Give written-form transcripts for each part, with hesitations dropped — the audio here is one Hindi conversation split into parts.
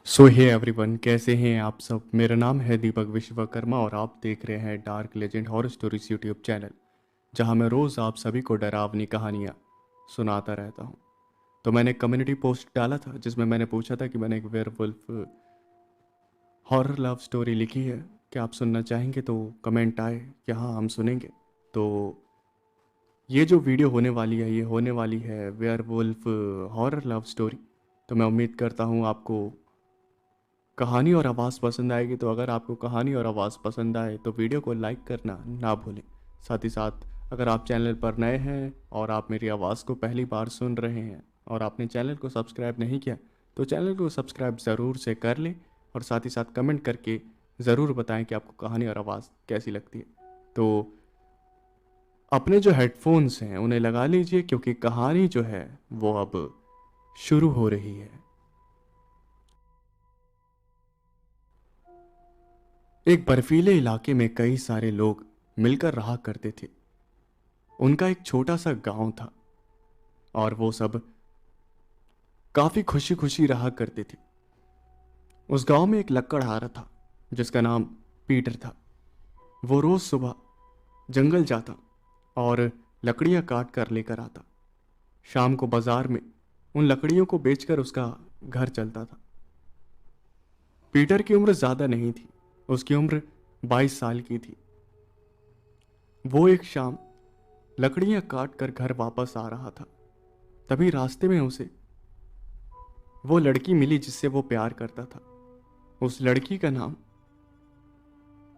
सो हे एवरीवन, कैसे हैं आप सब। मेरा नाम है दीपक विश्वकर्मा और आप देख रहे हैं dark legend horror stories YouTube channel, जहां मैं रोज़ आप सभी को डरावनी कहानियां सुनाता रहता हूं। तो मैंने कम्युनिटी पोस्ट डाला था जिसमें मैंने पूछा था कि मैंने एक वेयरवुल्फ हॉरर लव स्टोरी लिखी है, क्या आप सुनना चाहेंगे। तो कमेंट आए कि हाँ हम सुनेंगे। तो ये जो वीडियो होने वाली है ये होने वाली है वेयरवुल्फ हॉरर लव स्टोरी। तो मैं उम्मीद करता हूँ आपको कहानी और आवाज़ पसंद आएगी। तो अगर आपको कहानी और आवाज़ पसंद आए तो वीडियो को लाइक करना ना भूलें। साथ ही साथ अगर आप चैनल पर नए हैं और आप मेरी आवाज़ को पहली बार सुन रहे हैं और आपने चैनल को सब्सक्राइब नहीं किया तो चैनल को सब्सक्राइब ज़रूर से कर लें। और साथ ही साथ कमेंट करके ज़रूर बताएं कि आपको कहानी और आवाज़ कैसी लगती है। तो अपने जो हेडफोन्स हैं उन्हें लगा लीजिए, क्योंकि कहानी जो है वो अब शुरू हो रही है। एक बर्फीले इलाके में कई सारे लोग मिलकर रहा करते थे। उनका एक छोटा सा गांव था और वो सब काफी खुशी खुशी रहा करते थे। उस गांव में एक लकड़हारा था जिसका नाम पीटर था। वो रोज सुबह जंगल जाता और लकड़ियां काट कर लेकर आता। शाम को बाजार में उन लकड़ियों को बेचकर उसका घर चलता था। पीटर की उम्र ज्यादा नहीं थी, उसकी उम्र 22 साल की थी। वो एक शाम लकड़ियां काट कर घर वापस आ रहा था। तभी रास्ते में उसे वो लड़की मिली जिससे वो प्यार करता था। उस लड़की का नाम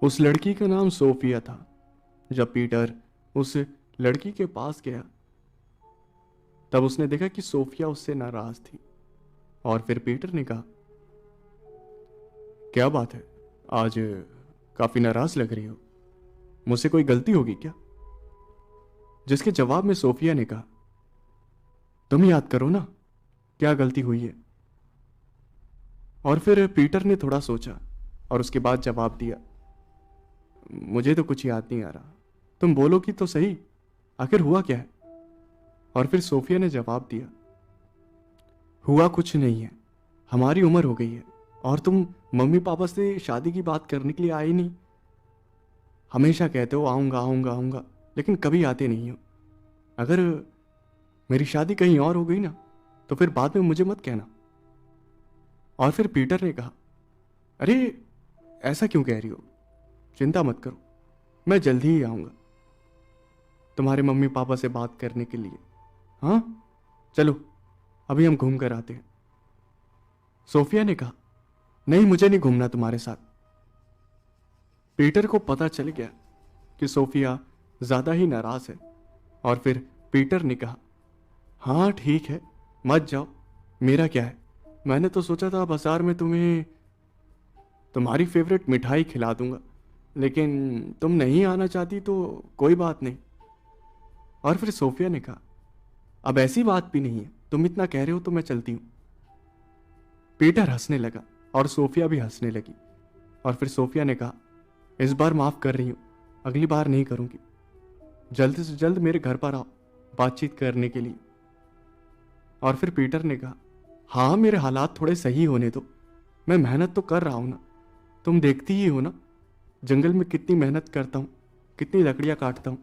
उस लड़की का नाम सोफिया था। जब पीटर उस लड़की के पास गया तब उसने देखा कि सोफिया उससे नाराज थी। और फिर पीटर ने कहा, क्या बात है, आज काफी नाराज लग रही हो, मुझसे कोई गलती होगी क्या। जिसके जवाब में सोफिया ने कहा, तुम याद करो ना, क्या गलती हुई है। और फिर पीटर ने थोड़ा सोचा और उसके बाद जवाब दिया, मुझे तो कुछ याद नहीं आ रहा, तुम बोलोगी तो सही, आखिर हुआ क्या है। और फिर सोफिया ने जवाब दिया, हुआ कुछ नहीं है, हमारी उम्र हो गई है और तुम मम्मी पापा से शादी की बात करने के लिए आए नहीं। हमेशा कहते हो आऊंगा आऊंगा आऊंगा, लेकिन कभी आते नहीं हो। अगर मेरी शादी कहीं और हो गई ना तो फिर बाद में मुझे मत कहना। और फिर पीटर ने कहा, अरे ऐसा क्यों कह रही हो, चिंता मत करो, मैं जल्दी ही आऊंगा तुम्हारे मम्मी पापा से बात करने के लिए। हाँ चलो, अभी हम घूम कर आते हैं। सोफिया ने कहा, नहीं मुझे नहीं घूमना तुम्हारे साथ। पीटर को पता चल गया कि सोफिया ज्यादा ही नाराज है। और फिर पीटर ने कहा, हाँ ठीक है, मत जाओ, मेरा क्या है। मैंने तो सोचा था बाजार में तुम्हें तुम्हारी फेवरेट मिठाई खिला दूंगा, लेकिन तुम नहीं आना चाहती तो कोई बात नहीं। और फिर सोफिया ने कहा, अब ऐसी बात भी नहीं है, तुम इतना कह रहे हो तो मैं चलती हूं। पीटर हंसने लगा और सोफिया भी हंसने लगी। और फिर सोफिया ने कहा, इस बार माफ कर रही हूं, अगली बार नहीं करूंगी। जल्द से जल्द मेरे घर पर आओ बातचीत करने के लिए। और फिर पीटर ने कहा, हाँ मेरे हालात थोड़े सही होने दो, मैं मेहनत तो कर रहा हूं ना, तुम देखती ही हो ना जंगल में कितनी मेहनत करता हूं, कितनी लकड़ियां काटता हूं।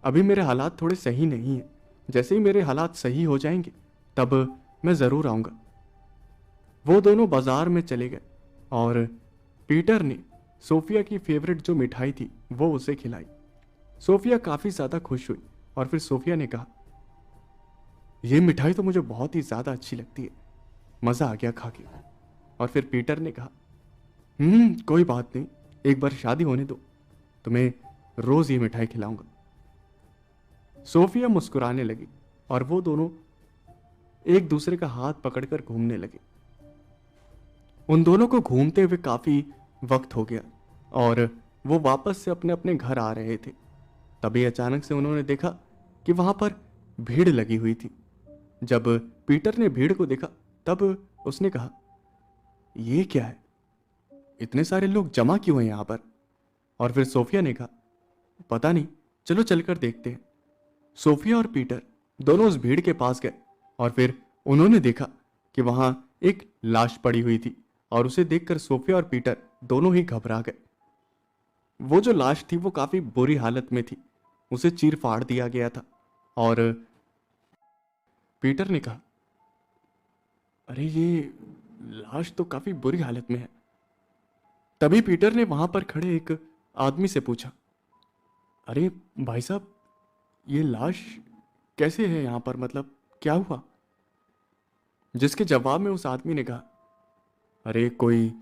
अभी मेरे हालात थोड़े सही नहीं है, जैसे ही मेरे हालात सही हो जाएंगे तब मैं ज़रूर आऊँगा। वो दोनों बाजार में चले गए और पीटर ने सोफिया की फेवरेट जो मिठाई थी वो उसे खिलाई। सोफिया काफ़ी ज़्यादा खुश हुई और फिर सोफिया ने कहा, यह मिठाई तो मुझे बहुत ही ज़्यादा अच्छी लगती है, मज़ा आ गया खा के। और फिर पीटर ने कहा, कोई बात नहीं, एक बार शादी होने दो, तुम्हें रोज़ ये मिठाई खिलाऊंगा। सोफिया मुस्कुराने लगी और वो दोनों एक दूसरे का हाथ पकड़कर घूमने लगे। उन दोनों को घूमते हुए काफी वक्त हो गया और वो वापस से अपने अपने घर आ रहे थे। तभी अचानक से उन्होंने देखा कि वहां पर भीड़ लगी हुई थी। जब पीटर ने भीड़ को देखा तब उसने कहा, ये क्या है, इतने सारे लोग जमा क्यों हैं यहां पर। और फिर सोफिया ने कहा, पता नहीं, चलो चलकर देखते हैं। सोफिया और पीटर दोनों उस भीड़ के पास गए और फिर उन्होंने देखा कि वहां एक लाश पड़ी हुई थी और उसे देखकर सोफिया और पीटर दोनों ही घबरा गए। वो जो लाश थी वो काफी बुरी हालत में थी, उसे चीर फाड़ दिया गया था। और पीटर ने कहा, अरे ये लाश तो काफी बुरी हालत में है। तभी पीटर ने वहां पर खड़े एक आदमी से पूछा, अरे भाई साहब, ये लाश कैसे है यहां पर, मतलब क्या हुआ? जिसके जवाब में उस आदमी ने कहा, अरे कोई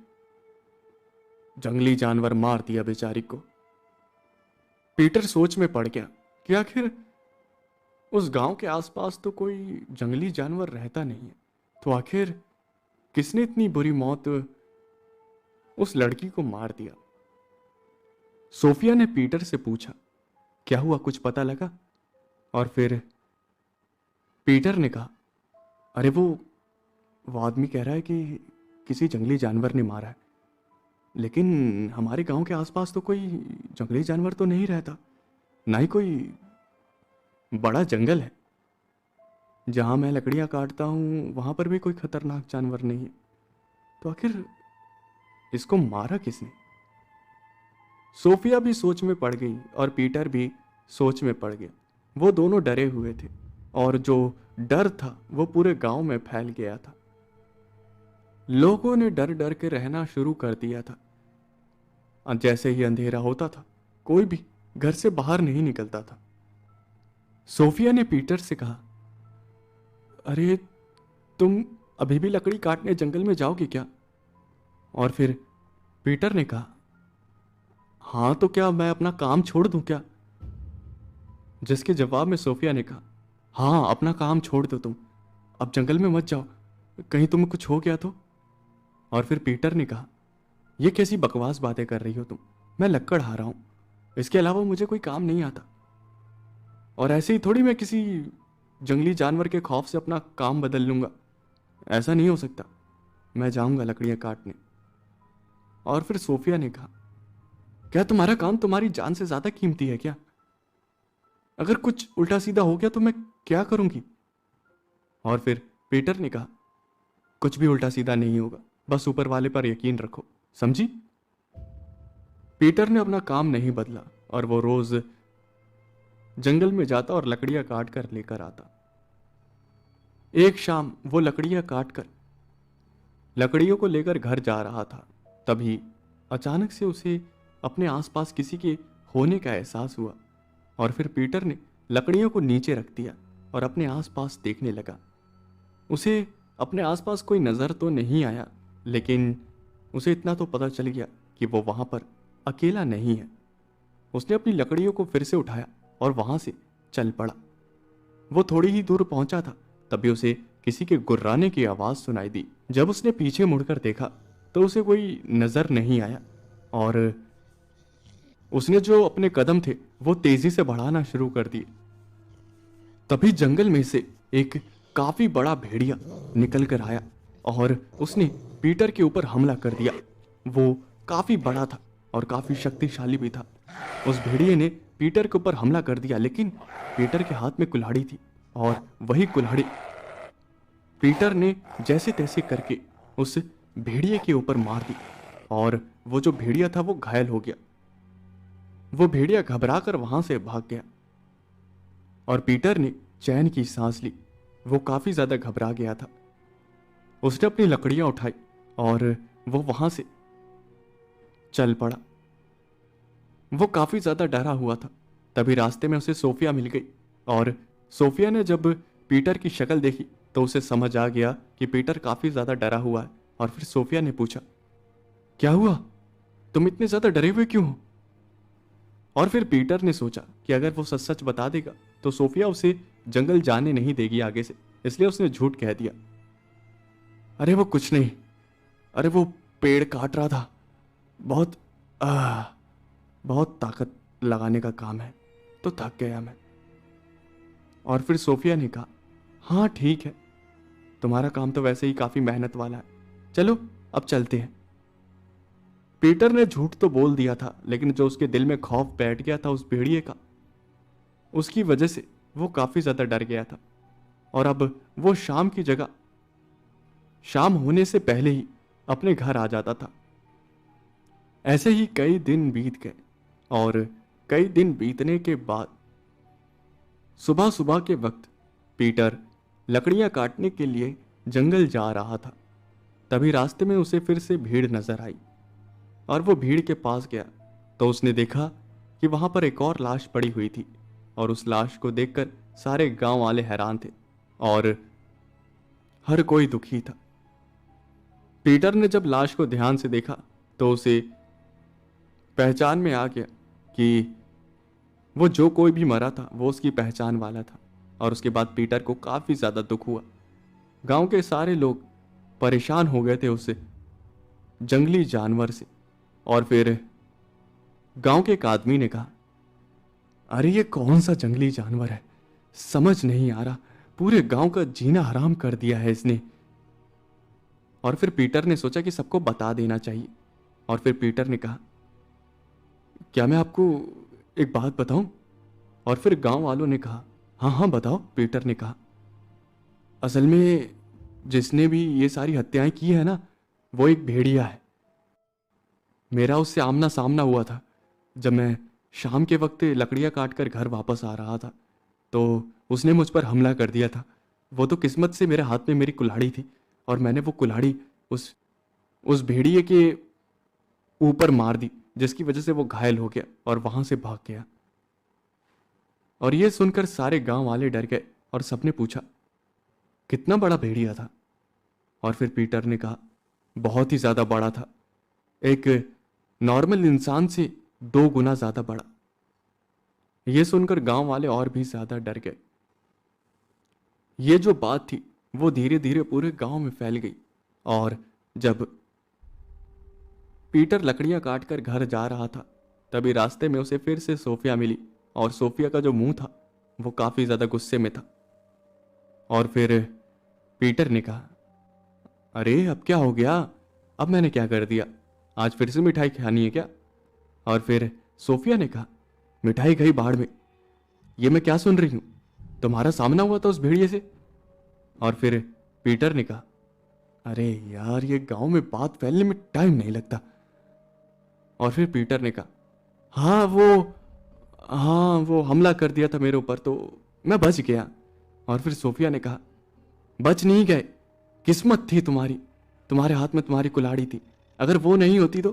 जंगली जानवर मार दिया बेचारी को। पीटर सोच में पड़ गया कि आखिर उस गांव के आसपास तो कोई जंगली जानवर रहता नहीं है, तो आखिर किसने इतनी बुरी मौत उस लड़की को मार दिया? सोफिया ने पीटर से पूछा, क्या हुआ, कुछ पता लगा? और फिर पीटर ने कहा, अरे वो आदमी कह रहा है कि किसी जंगली जानवर ने मारा है, लेकिन हमारे गांव के आसपास तो कोई जंगली जानवर तो नहीं रहता, ना ही कोई बड़ा जंगल है। जहां मैं लकड़ियां काटता हूं वहां पर भी कोई खतरनाक जानवर नहीं है, तो आखिर इसको मारा किसने? सोफिया भी सोच में पड़ गई और पीटर भी सोच में पड़ गया। वो दोनों डरे हुए थे और जो डर था वो पूरे गांव में फैल गया था। लोगों ने डर डर के रहना शुरू कर दिया था। जैसे ही अंधेरा होता था कोई भी घर से बाहर नहीं निकलता था। सोफिया ने पीटर से कहा, अरे तुम अभी भी लकड़ी काटने जंगल में जाओगे क्या? और फिर पीटर ने कहा, हाँ तो क्या मैं अपना काम छोड़ दूं क्या? जिसके जवाब में सोफिया ने कहा, हाँ अपना काम छोड़ दो तुम, अब जंगल में मत जाओ, कहीं तुम्हें कुछ हो गया तो। और फिर पीटर ने कहा, ये कैसी बकवास बातें कर रही हो तुम, मैं लक्कड़ हारा हूं, इसके अलावा मुझे कोई काम नहीं आता, और ऐसे ही थोड़ी मैं किसी जंगली जानवर के खौफ से अपना काम बदल लूंगा, ऐसा नहीं हो सकता, मैं जाऊंगा लकड़ियां काटने। और फिर सोफिया ने कहा, क्या तुम्हारा काम तुम्हारी जान से ज्यादा कीमती है क्या? अगर कुछ उल्टा सीधा हो गया तो मैं क्या करूंगी? और फिर पीटर ने कहा, कुछ भी उल्टा सीधा नहीं होगा, बस ऊपर वाले पर यकीन रखो, समझी? पीटर ने अपना काम नहीं बदला और वो रोज जंगल में जाता और लकड़ियां काट कर लेकर आता। एक शाम वो लकड़ियां काट कर लकड़ियों को लेकर घर जा रहा था, तभी अचानक से उसे अपने आसपास किसी के होने का एहसास हुआ। और फिर पीटर ने लकड़ियों को नीचे रख दिया और अपने आसपास देखने लगा। उसे अपने आसपास कोई नजर तो नहीं आया, लेकिन उसे इतना तो पता चल गया कि वो वहां पर अकेला नहीं है। उसने अपनी लकड़ियों को फिर से उठाया और वहां से चल पड़ा। वो थोड़ी ही दूर पहुंचा था, तभी उसे किसी के गुर्राने की आवाज सुनाई दी। जब उसने पीछे मुड़कर देखा तो उसे कोई नजर नहीं आया और उसने जो अपने कदम थे वो तेजी से बढ़ाना शुरू कर दिए। तभी जंगल में से एक काफी बड़ा भेड़िया निकल कर आया और उसने पीटर के ऊपर हमला कर दिया। वो काफी बड़ा था और काफी शक्तिशाली भी था। उस भेड़िए ने पीटर के ऊपर हमला कर दिया, लेकिन पीटर के हाथ में कुल्हाड़ी थी और वही कुल्हाड़ी पीटर ने जैसे तैसे करके उस भेड़िए के ऊपर मार दी और वो जो भेड़िया था वो घायल हो गया। वो भेड़िया घबरा कर वहां से भाग गया और पीटर ने चैन की सांस ली। वो काफी ज्यादा घबरा गया था। उसने अपनी लकड़ियां उठाई और वो वहां से चल पड़ा। वो काफी ज्यादा डरा हुआ था। तभी रास्ते में उसे सोफिया मिल गई और सोफिया ने जब पीटर की शक्ल देखी तो उसे समझ आ गया कि पीटर काफी ज्यादा डरा हुआ है। और फिर सोफिया ने पूछा, क्या हुआ, तुम इतने ज्यादा डरे हुए क्यों हो? और फिर पीटर ने सोचा कि अगर वो सच सच बता देगा तो सोफिया उसे जंगल जाने नहीं देगी आगे से, इसलिए उसने झूठ कह दिया। अरे वो कुछ नहीं, अरे वो पेड़ काट रहा था, बहुत बहुत ताकत लगाने का काम है तो थक गया मैं। और फिर सोफिया ने कहा, हाँ ठीक है, तुम्हारा काम तो वैसे ही काफी मेहनत वाला है, चलो अब चलते हैं। पीटर ने झूठ तो बोल दिया था, लेकिन जो उसके दिल में खौफ बैठ गया था उस भेड़िए का, उसकी वजह से वो काफी ज्यादा डर गया था। और अब वो शाम की जगह शाम होने से पहले ही अपने घर आ जाता था। ऐसे ही कई दिन बीत गए और कई दिन बीतने के बाद सुबह सुबह के वक्त पीटर लकड़ियां काटने के लिए जंगल जा रहा था। तभी रास्ते में उसे फिर से भीड़ नजर आई और वो भीड़ के पास गया तो उसने देखा कि वहां पर एक और लाश पड़ी हुई थी और उस लाश को देखकर सारे गांव वाले हैरान थे और हर कोई दुखी था। पीटर ने जब लाश को ध्यान से देखा तो उसे पहचान में आ गया कि वो जो कोई भी मरा था वो उसकी पहचान वाला था। और उसके बाद पीटर को काफी ज्यादा दुख हुआ। गांव के सारे लोग परेशान हो गए थे उससे, जंगली जानवर से। और फिर गांव के एक आदमी ने कहा, अरे ये कौन सा जंगली जानवर है, समझ नहीं आ रहा, पूरे गांव का जीना हराम कर दिया है इसने। और फिर पीटर ने सोचा कि सबको बता देना चाहिए। और फिर पीटर ने कहा, क्या मैं आपको एक बात बताऊं? और फिर गांव वालों ने कहा, हाँ हाँ बताओ। पीटर ने कहा, असल में जिसने भी ये सारी हत्याएं की है ना, वो एक भेड़िया है। मेरा उससे आमना सामना हुआ था जब मैं शाम के वक्त लकड़ियां काट कर घर वापस आ रहा था, तो उसने मुझ पर हमला कर दिया था। वो तो किस्मत से मेरे हाथ में मेरी कुल्हाड़ी थी और मैंने वो कुल्हाड़ी उस भेड़िए के ऊपर मार दी, जिसकी वजह से वो घायल हो गया और वहां से भाग गया। और ये सुनकर सारे गांव वाले डर गए और सबने पूछा, कितना बड़ा भेड़िया था? और फिर पीटर ने कहा, बहुत ही ज्यादा बड़ा था, एक नॉर्मल इंसान से 2 गुना ज्यादा बड़ा। यह सुनकर गांव वाले और भी ज्यादा डर गए। ये जो बात थी वो धीरे धीरे पूरे गांव में फैल गई। और जब पीटर लकड़ियां काटकर घर जा रहा था तभी रास्ते में उसे फिर से सोफिया मिली और सोफिया का जो मुंह था वो काफी ज्यादा गुस्से में था। और फिर पीटर ने कहा, अरे अब क्या हो गया, अब मैंने क्या कर दिया, आज फिर से मिठाई खानी है क्या? और फिर सोफिया ने कहा, मिठाई गई बाढ़ में, ये मैं क्या सुन रही हूं, तुम्हारा सामना हुआ था उस भेड़िए से? और फिर पीटर ने कहा, अरे यार ये गांव में बात फैलने में टाइम नहीं लगता। और फिर पीटर ने कहा, हाँ वो हमला कर दिया था मेरे ऊपर तो मैं बच गया। और फिर सोफिया ने कहा, बच नहीं गए, किस्मत थी तुम्हारी, तुम्हारे हाथ में तुम्हारी कुल्हाड़ी थी, अगर वो नहीं होती तो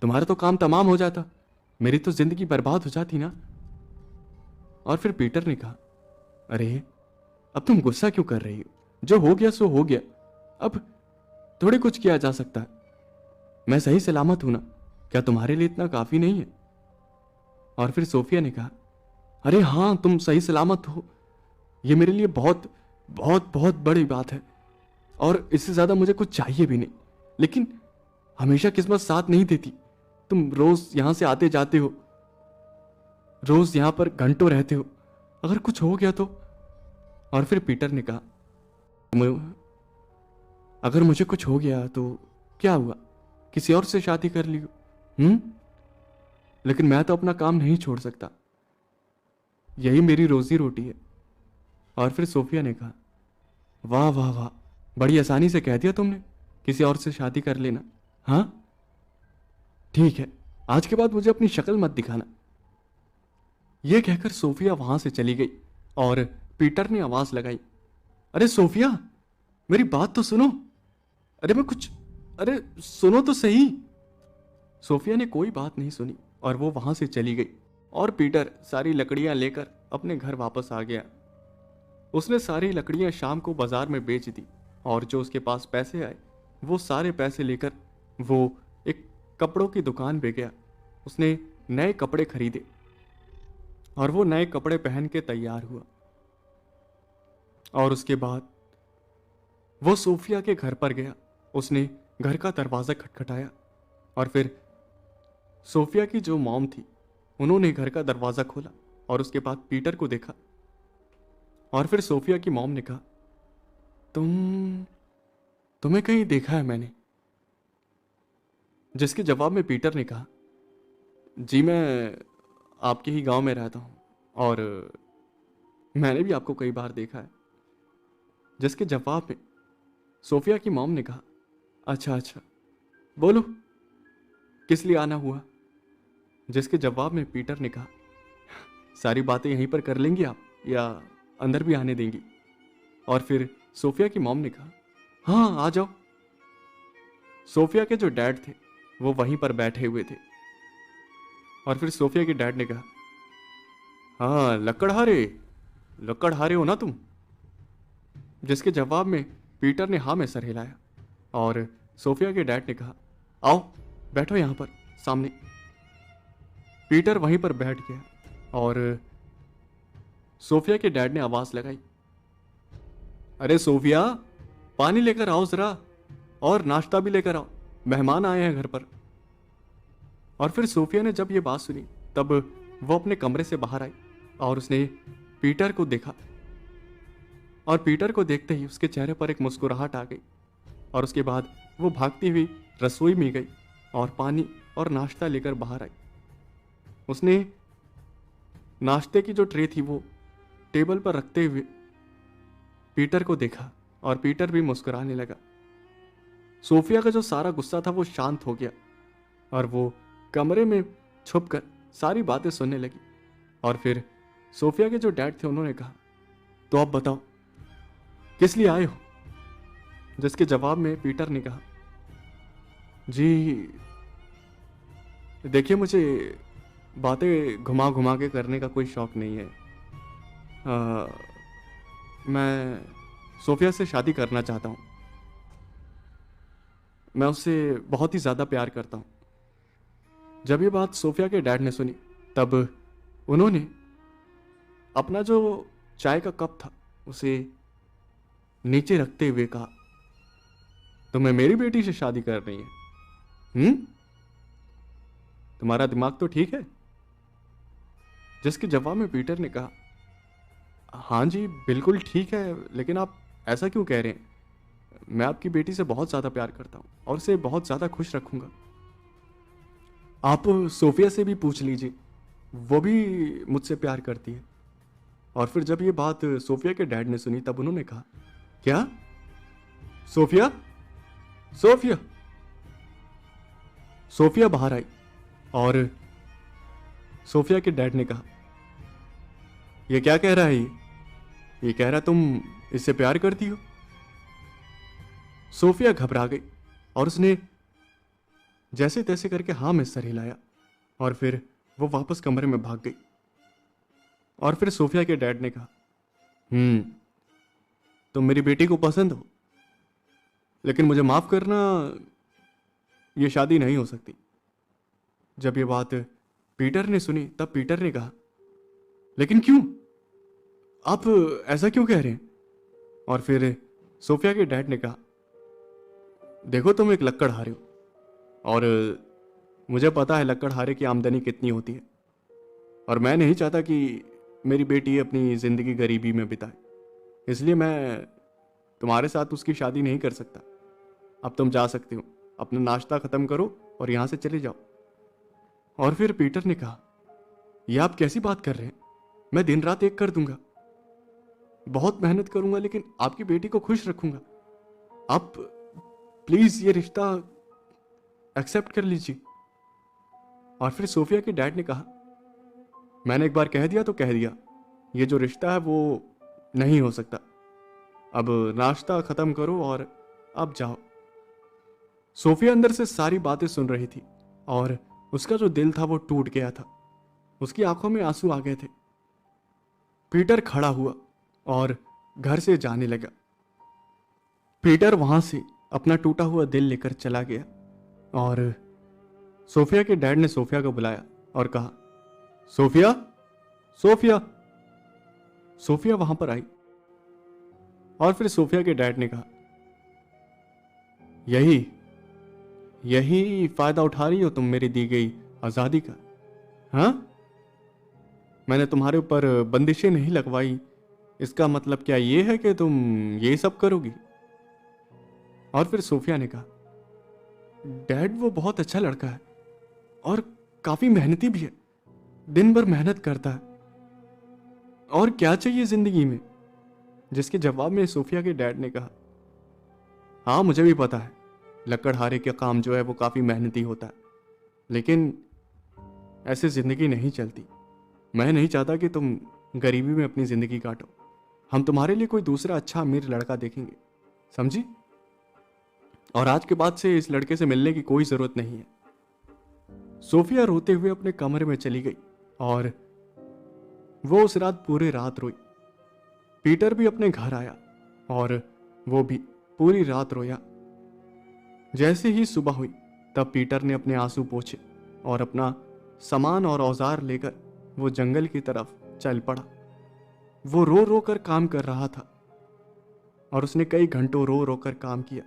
तुम्हारा तो काम तमाम हो जाता, मेरी तो जिंदगी बर्बाद हो जाती ना। और फिर पीटर ने कहा, अरे अब तुम गुस्सा क्यों कर रही हो, जो हो गया सो हो गया, अब थोड़ी कुछ किया जा सकता है, मैं सही सलामत हूं ना, क्या तुम्हारे लिए इतना काफी नहीं है? और फिर सोफिया ने कहा, अरे हाँ तुम सही सलामत हो, ये मेरे लिए बहुत बहुत बहुत बड़ी बात है और इससे ज्यादा मुझे कुछ चाहिए भी नहीं। लेकिन हमेशा किस्मत साथ नहीं देती, तुम रोज यहां से आते जाते हो, रोज यहां पर घंटों रहते हो, अगर कुछ हो गया तो? और फिर पीटर ने कहा, अगर मुझे कुछ हो गया तो क्या हुआ, किसी और से शादी कर लियो, लेकिन मैं तो अपना काम नहीं छोड़ सकता, यही मेरी रोजी रोटी है। और फिर सोफिया ने कहा, वाह वाह वाह, बड़ी आसानी से कह दिया तुमने, किसी और से शादी कर लेना। हाँ ठीक है, आज के बाद मुझे अपनी शक्ल मत दिखाना। यह कहकर सोफिया वहां से चली गई और पीटर ने आवाज लगाई, अरे सोफिया मेरी बात तो सुनो, अरे सुनो तो सही। सोफिया ने कोई बात नहीं सुनी और वो वहां से चली गई और पीटर सारी लकड़ियां लेकर अपने घर वापस आ गया। उसने सारी लकड़ियां शाम को बाजार में बेच दी और जो उसके पास पैसे आए वो सारे पैसे लेकर वो एक कपड़ों की दुकान पे गया। उसने नए कपड़े खरीदे और वो नए कपड़े पहन के तैयार हुआ और उसके बाद वो सोफिया के घर पर गया। उसने घर का दरवाजा खटखटाया और फिर सोफिया की जो मॉम थी उन्होंने घर का दरवाजा खोला और उसके बाद पीटर को देखा। और फिर सोफिया की मॉम ने कहा, तुम्हें कहीं देखा है मैंने? जिसके जवाब में पीटर ने कहा, जी मैं आपके ही गांव में रहता हूं और मैंने भी आपको कई बार देखा है। जिसके जवाब में सोफिया की मॉम ने कहा, अच्छा अच्छा, बोलो किस लिए आना हुआ? जिसके जवाब में पीटर ने कहा, सारी बातें यहीं पर कर लेंगी आप या अंदर भी आने देंगी? और फिर सोफिया की मॉम ने कहा, हाँ आ जाओ। सोफिया के जो डैड थे वो वहीं पर बैठे हुए थे। और फिर सोफिया के डैड ने कहा, हाँ लकड़हारे हो ना तुम? जिसके जवाब में पीटर ने हाँ में सर हिलाया। और सोफिया के डैड ने कहा, आओ बैठो यहां पर सामने। पीटर वहीं पर बैठ गया और सोफिया के डैड ने आवाज लगाई, अरे सोफिया, पानी लेकर आओ जरा, और नाश्ता भी लेकर आओ, मेहमान आए हैं घर पर। और फिर सोफिया ने जब ये बात सुनी तब वो अपने कमरे से बाहर आई और उसने पीटर को देखा। और पीटर को देखते ही उसके चेहरे पर एक मुस्कुराहट आ गई। और उसके बाद वो भागती हुई रसोई में गई और पानी और नाश्ता लेकर बाहर आई। उसने नाश्ते की जो ट्रे थी वो टेबल पर रखते हुए पीटर को देखा और पीटर भी मुस्कुराने लगा। सोफिया का जो सारा गुस्सा था वो शांत हो गया और वो कमरे में छुपकर सारी बातें सुनने लगी। और फिर सोफिया के जो डैड थे उन्होंने कहा, तो अब बताओ किस लिए आए हो? जिसके जवाब में पीटर ने कहा, जी देखिए, मुझे बातें घुमा घुमा के करने का कोई शौक नहीं है। मैं सोफिया से शादी करना चाहता हूँ। मैं उससे बहुत ही ज़्यादा प्यार करता हूँ। जब ये बात सोफिया के डैड ने सुनी तब उन्होंने अपना जो चाय का कप था उसे नीचे रखते हुए कहा, तुम्हें मेरी बेटी से शादी करनी है? तुम्हारा दिमाग तो ठीक है? जिसके जवाब में पीटर ने कहा, हाँ जी बिल्कुल ठीक है, लेकिन आप ऐसा क्यों कह रहे हैं? मैं आपकी बेटी से बहुत ज़्यादा प्यार करता हूँ और उसे बहुत ज़्यादा खुश रखूंगा। आप सोफिया से भी पूछ लीजिए, वो भी मुझसे प्यार करती है। और फिर जब ये बात सोफिया के डैड ने सुनी तब उन्होंने कहा, क्या? सोफिया सोफिया सोफिया बाहर आई और सोफिया के डैड ने कहा, ये क्या कह रहा है? ये कह रहा तुम इससे प्यार करती हो? सोफिया घबरा गई और उसने जैसे तैसे करके हाँ में सर हिलाया और फिर वो वापस कमरे में भाग गई। और फिर सोफिया के डैड ने कहा, तुम मेरी बेटी को पसंद हो, लेकिन मुझे माफ करना, यह शादी नहीं हो सकती। जब ये बात पीटर ने सुनी तब पीटर ने कहा, लेकिन क्यों? आप ऐसा क्यों कह रहे हैं? और फिर सोफिया के डैड ने कहा, देखो तुम एक लक्कड़हारे हो और मुझे पता है लक्कड़हारे की आमदनी कितनी होती है, और मैं नहीं चाहता कि मेरी बेटी अपनी जिंदगी गरीबी में बिताए, इसलिए मैं तुम्हारे साथ उसकी शादी नहीं कर सकता। अब तुम जा सकते हो, अपना नाश्ता खत्म करो और यहां से चले जाओ। और फिर पीटर ने कहा, यह आप कैसी बात कर रहे हैं? मैं दिन रात एक कर दूंगा, बहुत मेहनत करूंगा, लेकिन आपकी बेटी को खुश रखूंगा। आप प्लीज ये रिश्ता एक्सेप्ट कर लीजिए। और फिर सोफिया के डैड ने कहा, मैंने एक बार कह दिया तो कह दिया, ये जो रिश्ता है वो नहीं हो सकता। अब नाश्ता खत्म करो और अब जाओ। सोफिया अंदर से सारी बातें सुन रही थी और उसका जो दिल था वो टूट गया था। उसकी आंखों में आंसू आ गए थे। पीटर खड़ा हुआ और घर से जाने लगा। पीटर वहां से अपना टूटा हुआ दिल लेकर चला गया और सोफिया के डैड ने सोफिया को बुलाया और कहा, सोफिया सोफिया। सोफिया वहां पर आई और फिर सोफिया के डैड ने कहा, यही फायदा उठा रही हो तुम मेरी दी गई आजादी का? हाँ, मैंने तुम्हारे ऊपर बंदिशें नहीं लगवाई, इसका मतलब क्या ये है कि तुम ये सब करोगी? और फिर सोफिया ने कहा, डैड वो बहुत अच्छा लड़का है और काफी मेहनती भी है, दिन भर मेहनत करता है, और क्या चाहिए जिंदगी में? जिसके जवाब में सोफिया के डैड ने कहा, हाँ मुझे भी पता है, लकड़हारे का काम जो है वो काफ़ी मेहनती होता है, लेकिन ऐसे ज़िंदगी नहीं चलती। मैं नहीं चाहता कि तुम गरीबी में अपनी ज़िंदगी काटो। हम तुम्हारे लिए कोई दूसरा अच्छा अमीर लड़का देखेंगे, समझी? और आज के बाद से इस लड़के से मिलने की कोई ज़रूरत नहीं है। सोफिया रोते हुए अपने कमरे में चली गई और वो उस रात पूरी रात रोई। पीटर भी अपने घर आया और वो भी पूरी रात रोया। जैसे ही सुबह हुई तब पीटर ने अपने आंसू पोंछे और अपना सामान और औजार लेकर वो जंगल की तरफ चल पड़ा। वो रो रो कर काम कर रहा था और उसने कई घंटों रो रो कर काम किया।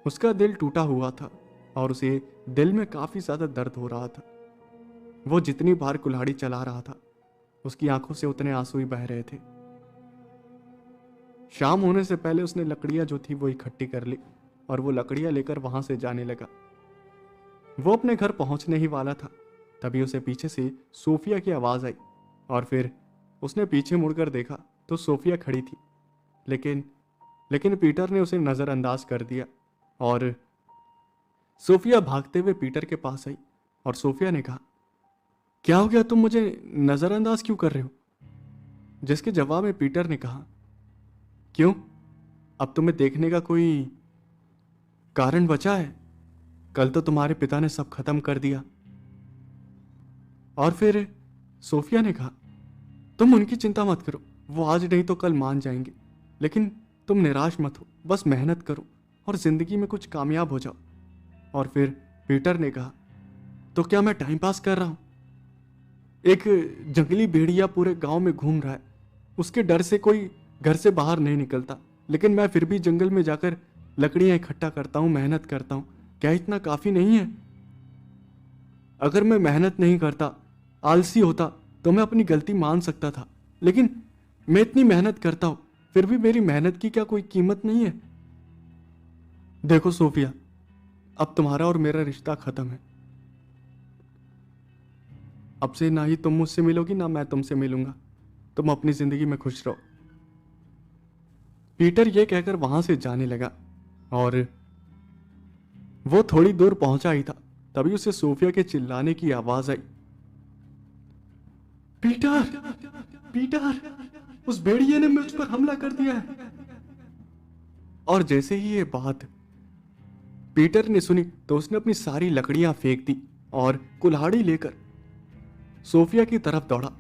उसका दिल टूटा हुआ था और उसे दिल में काफी ज्यादा दर्द हो रहा था। वो जितनी बार कुल्हाड़ी चला रहा था उसकी आंखों से उतने आंसू ही बह रहे थे। शाम होने से पहले उसने लकड़ियां जो थी वो इकट्ठी कर ली और वो लकड़ियां लेकर वहां से जाने लगा। वो अपने घर पहुंचने ही वाला था तभी उसे पीछे से सोफिया की आवाज आई और फिर उसने पीछे मुड़कर देखा तो सोफिया खड़ी थी। लेकिन लेकिन पीटर ने उसे नजरअंदाज कर दिया और सोफिया भागते हुए पीटर के पास आई और सोफिया ने कहा, क्या हो गया, तुम मुझे नजरअंदाज क्यों कर रहे हो? जिसके जवाब में पीटर ने कहा, क्यों, अब तुम्हें देखने का कोई कारण बचा है? कल तो तुम्हारे पिता ने सब खत्म कर दिया। और फिर सोफिया ने कहा, तुम उनकी चिंता मत करो, वो आज नहीं तो कल मान जाएंगे, लेकिन तुम निराश मत हो, बस मेहनत करो और जिंदगी में कुछ कामयाब हो जाओ। और फिर पीटर ने कहा, तो क्या मैं टाइम पास कर रहा हूं? एक जंगली भेड़िया पूरे गांव में घूम रहा है, उसके डर से कोई घर से बाहर नहीं निकलता, लेकिन मैं फिर भी जंगल में जाकर लकड़ियां इकट्ठा करता हूं, मेहनत करता हूं। क्या इतना काफी नहीं है? अगर मैं मेहनत नहीं करता, आलसी होता, तो मैं अपनी गलती मान सकता था, लेकिन मैं इतनी मेहनत करता हूं, फिर भी मेरी मेहनत की क्या कोई कीमत नहीं है? देखो सोफिया, अब तुम्हारा और मेरा रिश्ता खत्म है। अब से ना ही तुम मुझसे मिलोगी ना मैं तुमसे मिलूंगा। तुम अपनी जिंदगी में खुश रहो। पीटर यह कहकर वहां से जाने लगा और वो थोड़ी दूर पहुंचा ही था तभी उसे सोफिया के चिल्लाने की आवाज आई, पीटर, पीटर, उस भेड़िए ने मुझ पर हमला कर दिया है। और जैसे ही ये बात पीटर ने सुनी तो उसने अपनी सारी लकड़ियां फेंक दी और कुल्हाड़ी लेकर सोफिया की तरफ दौड़ा।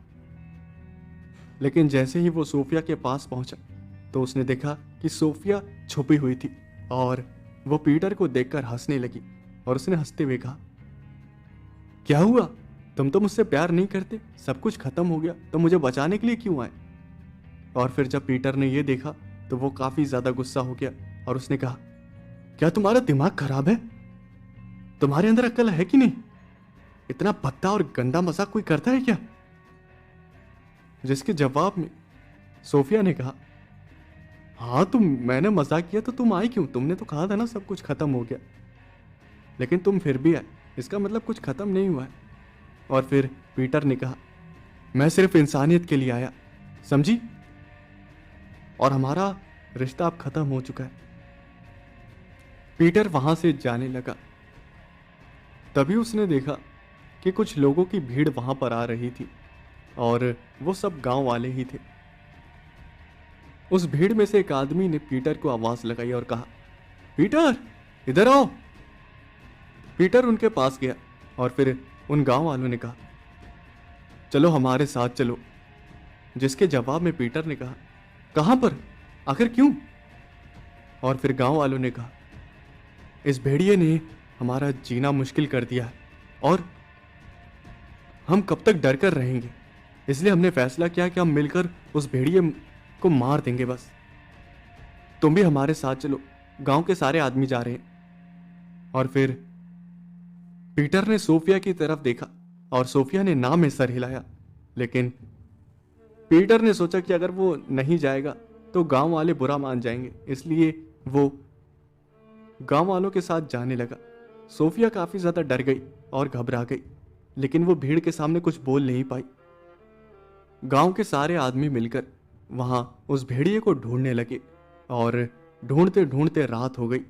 लेकिन जैसे ही वो सोफिया के पास पहुंचा तो उसने देखा कि सोफिया छुपी हुई थी और वो पीटर को देखकर हंसने लगी और उसने हंसते हुए कहा, क्या हुआ, तुम तो मुझसे प्यार नहीं करते, सब कुछ खत्म हो गया, तो मुझे बचाने के लिए क्यों आए? और फिर जब पीटर ने यह देखा तो वो काफी ज्यादा गुस्सा हो गया और उसने कहा, क्या तुम्हारा दिमाग खराब है? तुम्हारे अंदर अक्ल है कि नहीं? इतना भद्दा और गंदा मजाक कोई करता है क्या? जिसके जवाब में सोफिया ने कहा, हाँ मैंने मजाक किया तो तुम आई क्यों? तुमने तो कहा था ना सब कुछ खत्म हो गया, लेकिन तुम फिर भी आए, इसका मतलब कुछ खत्म नहीं हुआ है। और फिर पीटर ने कहा, मैं सिर्फ इंसानियत के लिए आया, समझी? और हमारा रिश्ता अब खत्म हो चुका है। पीटर वहां से जाने लगा। तभी उसने देखा कि कुछ लोगों की भीड़ वहां पर आ रही थी और वो सब गांव वाले ही थे। उस भीड़ में से एक आदमी ने पीटर को आवाज लगाई और कहा, पीटर, इधर आओ। पीटर उनके पास गया और फिर उन गांव वालों ने कहा, चलो हमारे साथ चलो। जिसके जवाब में पीटर ने कहा, कहां पर, आखिर क्यों? और फिर गांव वालों ने कहा, इस भेड़िए ने हमारा जीना मुश्किल कर दिया है और हम कब तक डर कर रहेंगे, इसलिए हमने फैसला किया कि हम मिलकर उस भेड़िए को मार देंगे बस। तुम भी हमारे साथ चलो, गांव के सारे आदमी जा रहे हैं। और फिर पीटर ने सोफिया की तरफ देखा और सोफिया ने ना में सर हिलाया, लेकिन पीटर ने सोचा कि अगर वो नहीं जाएगा तो गांव वाले बुरा मान जाएंगे, इसलिए वो गांव वालों के साथ जाने लगा। सोफिया काफी ज्यादा डर गई और घबरा गई, लेकिन वो भीड़ के सामने कुछ बोल नहीं पाई। गांव के सारे आदमी मिलकर वहां उस भेड़िए को ढूंढने लगे और ढूंढते ढूंढते रात हो गई।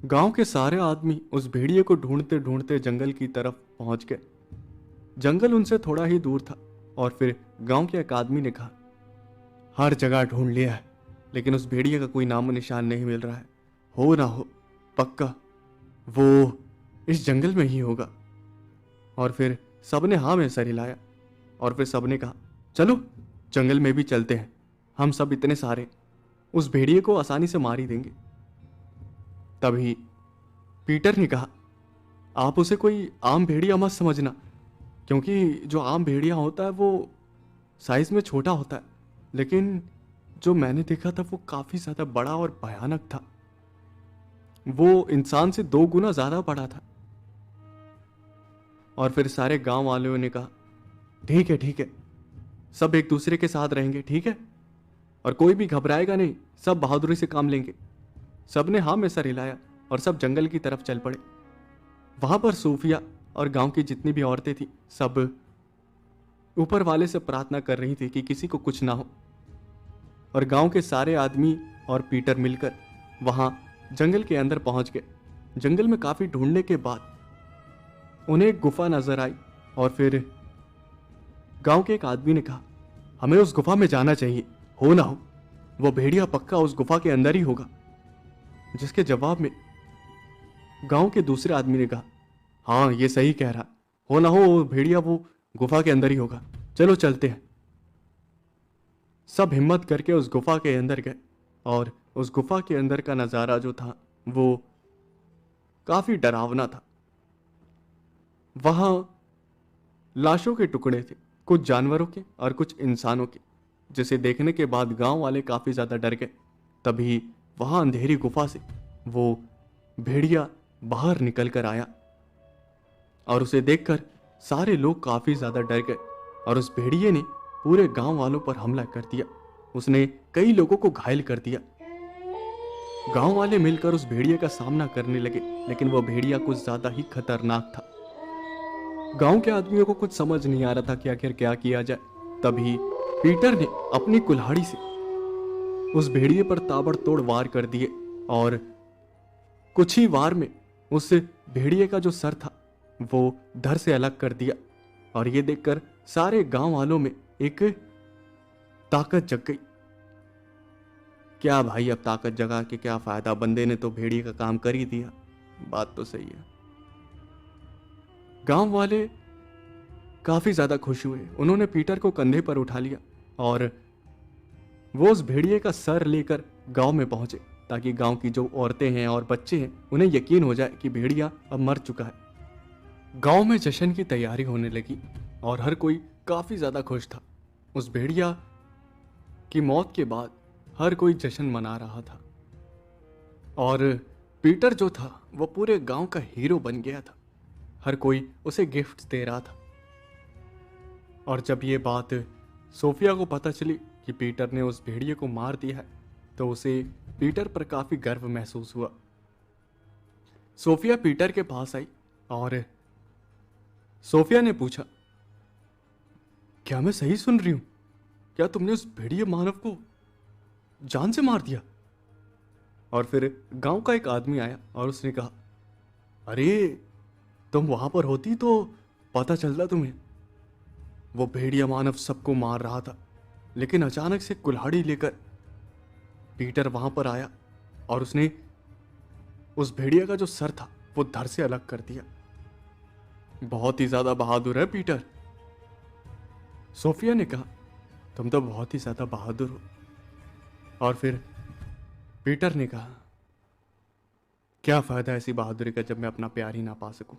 गांव के सारे आदमी उस भेड़िए को ढूंढते ढूंढते जंगल की तरफ पहुंच गए। जंगल उनसे थोड़ा ही दूर था और फिर गांव के एक आदमी ने कहा, हर जगह ढूंढ लिया है लेकिन उस भेड़िए का कोई नामो निशान नहीं मिल रहा है। हो ना हो, पक्का वो इस जंगल में ही होगा। और फिर सबने हाँ में सर हिलाया और फिर सबने कहा, चलो जंगल में भी चलते हैं, हम सब इतने सारे उस भेड़िए को आसानी से मार ही देंगे। तभी पीटर ने कहा, आप उसे कोई आम भेड़िया मत समझना, क्योंकि जो आम भेड़िया होता है वो साइज में छोटा होता है, लेकिन जो मैंने देखा था वो काफी ज्यादा बड़ा और भयानक था। वो इंसान से 2 गुना ज्यादा बड़ा था। और फिर सारे गांव वालों ने कहा, ठीक है ठीक है, सब एक दूसरे के साथ रहेंगे, ठीक है, और कोई भी घबराएगा नहीं, सब बहादुरी से काम लेंगे। सबने हाँ में सर हिलाया और सब जंगल की तरफ चल पड़े। वहां पर सूफिया और गांव की जितनी भी औरतें थी सब ऊपर वाले से प्रार्थना कर रही थी कि किसी को कुछ ना हो। और गांव के सारे आदमी और पीटर मिलकर वहां जंगल के अंदर पहुंच गए। जंगल में काफी ढूंढने के बाद उन्हें एक गुफा नजर आई और फिर गांव के एक आदमी ने कहा, हमें उस गुफा में जाना चाहिए, हो ना हो वो भेड़िया पक्का उस गुफा के अंदर ही होगा। जिसके जवाब में गांव के दूसरे आदमी ने कहा, हाँ ये सही कह रहा, हो ना हो वो भेड़िया वो गुफा के अंदर ही होगा, चलो चलते हैं। सब हिम्मत करके उस गुफा के अंदर गए और उस गुफा के अंदर का नजारा जो था वो काफी डरावना था। वहां लाशों के टुकड़े थे, कुछ जानवरों के और कुछ इंसानों के, जिसे देखने के बाद गांव वाले काफी ज्यादा डर गए। तभी वहां अंधेरी गुफा से वो भेड़िया बाहर निकल कर आया और उसे देखकर सारे लोग काफी ज्यादा डर गए और उस भेड़िए ने पूरे गांव वालों पर हमला कर दिया। उसने कई लोगों को घायल कर दिया। गांव वाले मिलकर उस भेड़िए का सामना करने लगे, लेकिन वो भेड़िया कुछ ज्यादा ही खतरनाक था। गांव के आदमियों को कुछ समझ नहीं आ रहा था कि आखिर क्या किया जाए। तभी पीटर ने अपनी कुल्हाड़ी से उस भेड़िए पर ताबड़तोड़ वार कर दिए और कुछ ही वार में उस भेड़िए का जो सर था वो धड़ से अलग कर दिया। और ये देखकर सारे गांव वालों में एक ताकत जग गई। क्या भाई, अब ताकत जगा के क्या फायदा, बंदे ने तो भेड़िए का काम कर ही दिया। बात तो सही है। गांव वाले काफी ज्यादा खुश हुए। उन्होंने पीटर को कंधे पर उठा लिया और वो उस भेड़िए का सर लेकर गांव में पहुंचे, ताकि गांव की जो औरतें हैं और बच्चे हैं उन्हें यकीन हो जाए कि भेड़िया अब मर चुका है। गांव में जश्न की तैयारी होने लगी और हर कोई काफी ज्यादा खुश था। उस भेड़िया की मौत के बाद हर कोई जश्न मना रहा था और पीटर जो था वो पूरे गांव का हीरो बन गया था। हर कोई उसे गिफ्ट दे रहा था। और जब ये बात सोफिया को पता चली कि पीटर ने उस भेड़िए को मार दिया है, तो उसे पीटर पर काफी गर्व महसूस हुआ। सोफिया पीटर के पास आई और सोफिया ने पूछा, क्या मैं सही सुन रही हूं? क्या तुमने उस भेड़िए मानव को जान से मार दिया? और फिर गांव का एक आदमी आया और उसने कहा, अरे तुम वहां पर होती तो पता चलता तुम्हें। वो भेड़िया मानव सबको मार रहा था, लेकिन अचानक से कुल्हाड़ी लेकर पीटर वहां पर आया और उसने उस भेड़िया का जो सर था वो धड़ से अलग कर दिया। बहुत ही ज्यादा बहादुर है पीटर। सोफिया ने कहा, तुम तो बहुत ही ज्यादा बहादुर हो। और फिर पीटर ने कहा, क्या फायदा ऐसी बहादुरी का जब मैं अपना प्यार ही ना पा सकूं।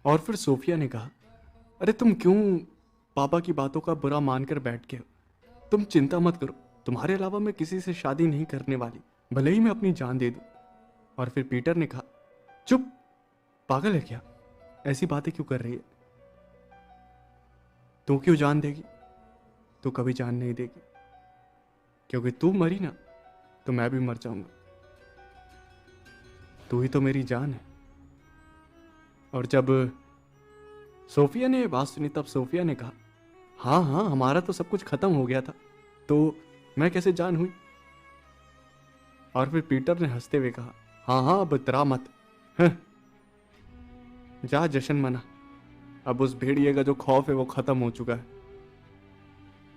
और फिर सोफिया ने कहा, अरे तुम क्यों पापा की बातों का बुरा मानकर बैठ गए हो? तुम चिंता मत करो, तुम्हारे अलावा मैं किसी से शादी नहीं करने वाली, भले ही मैं अपनी जान दे दूं। और फिर पीटर ने कहा, चुप, पागल है क्या? ऐसी बातें क्यों कर रही है? तू क्यों जान देगी? तू कभी जान नहीं देगी, क्योंकि तू मरी ना तो मैं भी मर जाऊंगा। तू ही तो मेरी जान है। और जब सोफिया ने ये बात सुनी तब सोफिया ने कहा, हाँ हाँ, हमारा तो सब कुछ खत्म हो गया था, तो मैं कैसे जान हुई? और फिर पीटर ने हंसते हुए कहा, हाँ हाँ अब इतरा मत। हं, जा जश्न मना, अब उस भेड़िए का जो खौफ है वो खत्म हो चुका है।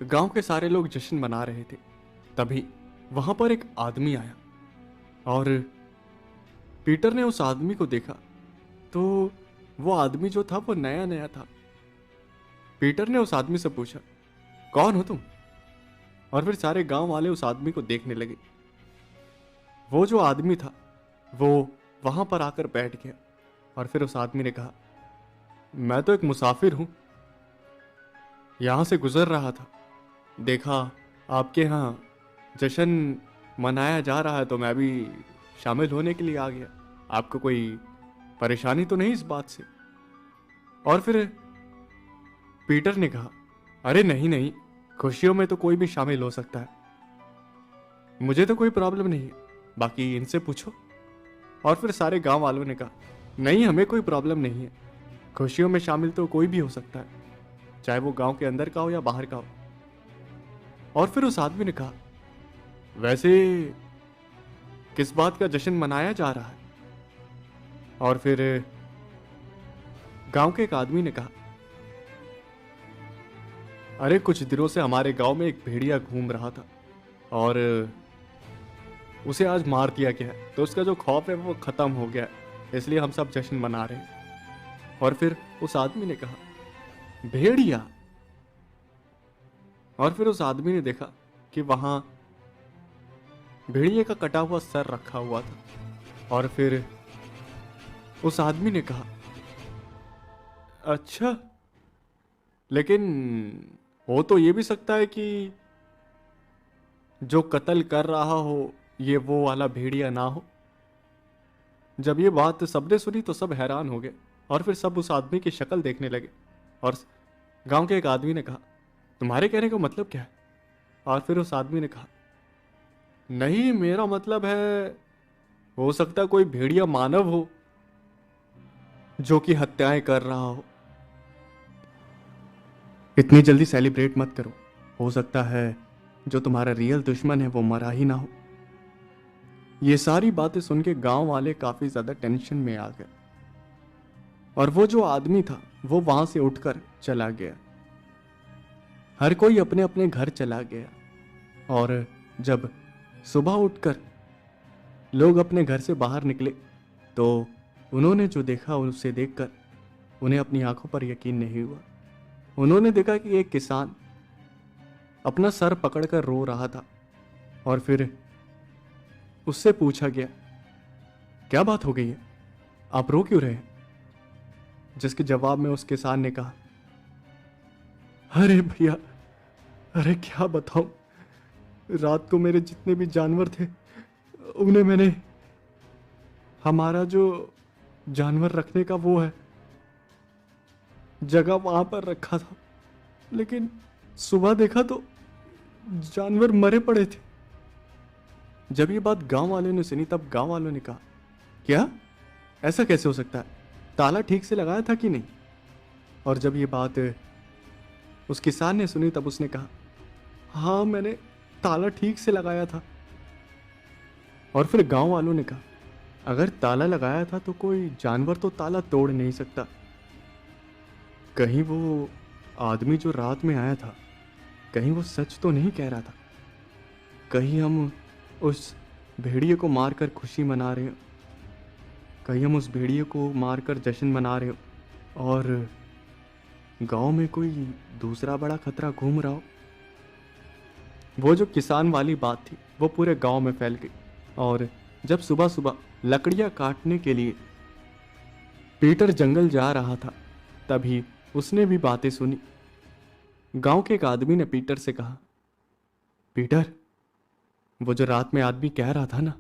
गांव के सारे लोग जश्न मना रहे थे। तभी वहां पर एक आदमी आया और पीटर ने उस आदमी को देखा तो वो आदमी जो था वो नया नया था। पीटर ने उस आदमी से पूछा, कौन हो तुम? और फिर सारे गांव वाले उस आदमी को देखने लगे। वो जो आदमी था वो वहां पर आकर बैठ गया और फिर उस आदमी ने कहा, मैं तो एक मुसाफिर हूं, यहां से गुजर रहा था, देखा आपके यहां जश्न मनाया जा रहा है तो मैं भी शामिल होने के लिए आ गया। आपको कोई परेशानी तो नहीं इस बात से? और फिर पीटर ने कहा, अरे नहीं नहीं, खुशियों में तो कोई भी शामिल हो सकता है, मुझे तो कोई प्रॉब्लम नहीं है, बाकी इनसे पूछो। और फिर सारे गांव वालों ने कहा, नहीं हमें कोई प्रॉब्लम नहीं है, खुशियों में शामिल तो कोई भी हो सकता है, चाहे वो गांव के अंदर का हो या बाहर का हो। और फिर उस आदमी ने कहा, वैसे किस बात का जश्न मनाया जा रहा है? और फिर गांव के एक आदमी ने कहा, अरे कुछ दिनों से हमारे गांव में एक भेड़िया घूम रहा था और उसे आज मार दिया गया है, तो उसका जो खौफ है वो खत्म हो गया है, इसलिए हम सब जश्न मना रहे हैं। और फिर उस आदमी ने कहा, भेड़िया? और फिर उस आदमी ने देखा कि वहां भेड़िए का कटा हुआ सर रखा हुआ था। और फिर उस आदमी ने कहा, अच्छा, लेकिन हो तो ये भी सकता है कि जो कत्ल कर रहा हो ये वो वाला भेड़िया ना हो। जब ये बात सबने सुनी तो सब हैरान हो गए और फिर सब उस आदमी की शक्ल देखने लगे। और गांव के एक आदमी ने कहा, तुम्हारे कहने का मतलब क्या है? और फिर उस आदमी ने कहा, नहीं मेरा मतलब है, हो सकता कोई भेड़िया मानव हो जो कि हत्याएं कर रहा हो। इतनी जल्दी सेलिब्रेट मत करो, हो सकता है जो तुम्हारा रियल दुश्मन है वो मरा ही ना हो। ये सारी बातें सुन के गांव वाले काफी ज्यादा टेंशन में आ गए और वो जो आदमी था वो वहां से उठकर चला गया। हर कोई अपने अपने घर चला गया और जब सुबह उठकर लोग अपने घर से बाहर निकले तो उन्होंने जो देखा उसे देखकर उन्हें अपनी आंखों पर यकीन नहीं हुआ। उन्होंने देखा कि एक किसान अपना सर पकड़कर रो रहा था और फिर उससे पूछा गया, क्या बात हो गई है, आप रो क्यों रहे हैं? जिसके जवाब में उस किसान ने कहा, अरे भैया, अरे क्या बताऊं, रात को मेरे जितने भी जानवर थे उन्हें मैंने हमारा जो जानवर रखने का वो है जगह वहां पर रखा था, लेकिन सुबह देखा तो जानवर मरे पड़े थे। जब ये बात गांव वालों ने सुनी तब गांव वालों ने कहा, क्या, ऐसा कैसे हो सकता है, ताला ठीक से लगाया था कि नहीं? और जब ये बात उस किसान ने सुनी तब उसने कहा, हाँ मैंने ताला ठीक से लगाया था। और फिर गांव वालों ने कहा, अगर ताला लगाया था तो कोई जानवर तो ताला तोड़ नहीं सकता, कहीं वो आदमी जो रात में आया था कहीं वो सच तो नहीं कह रहा था, कहीं हम उस भेड़िए को मारकर खुशी मना रहे हो, कहीं हम उस भेड़िए को मारकर जश्न मना रहे हो और गांव में कोई दूसरा बड़ा खतरा घूम रहा हो। वो जो किसान वाली बात थी वो पूरे गांव में फैल गई और जब सुबह सुबह लकड़ियां काटने के लिए पीटर जंगल जा रहा था तभी उसने भी बातें सुनी। गांव के एक आदमी ने पीटर से कहा, पीटर, वो जो रात में आदमी कह रहा था ना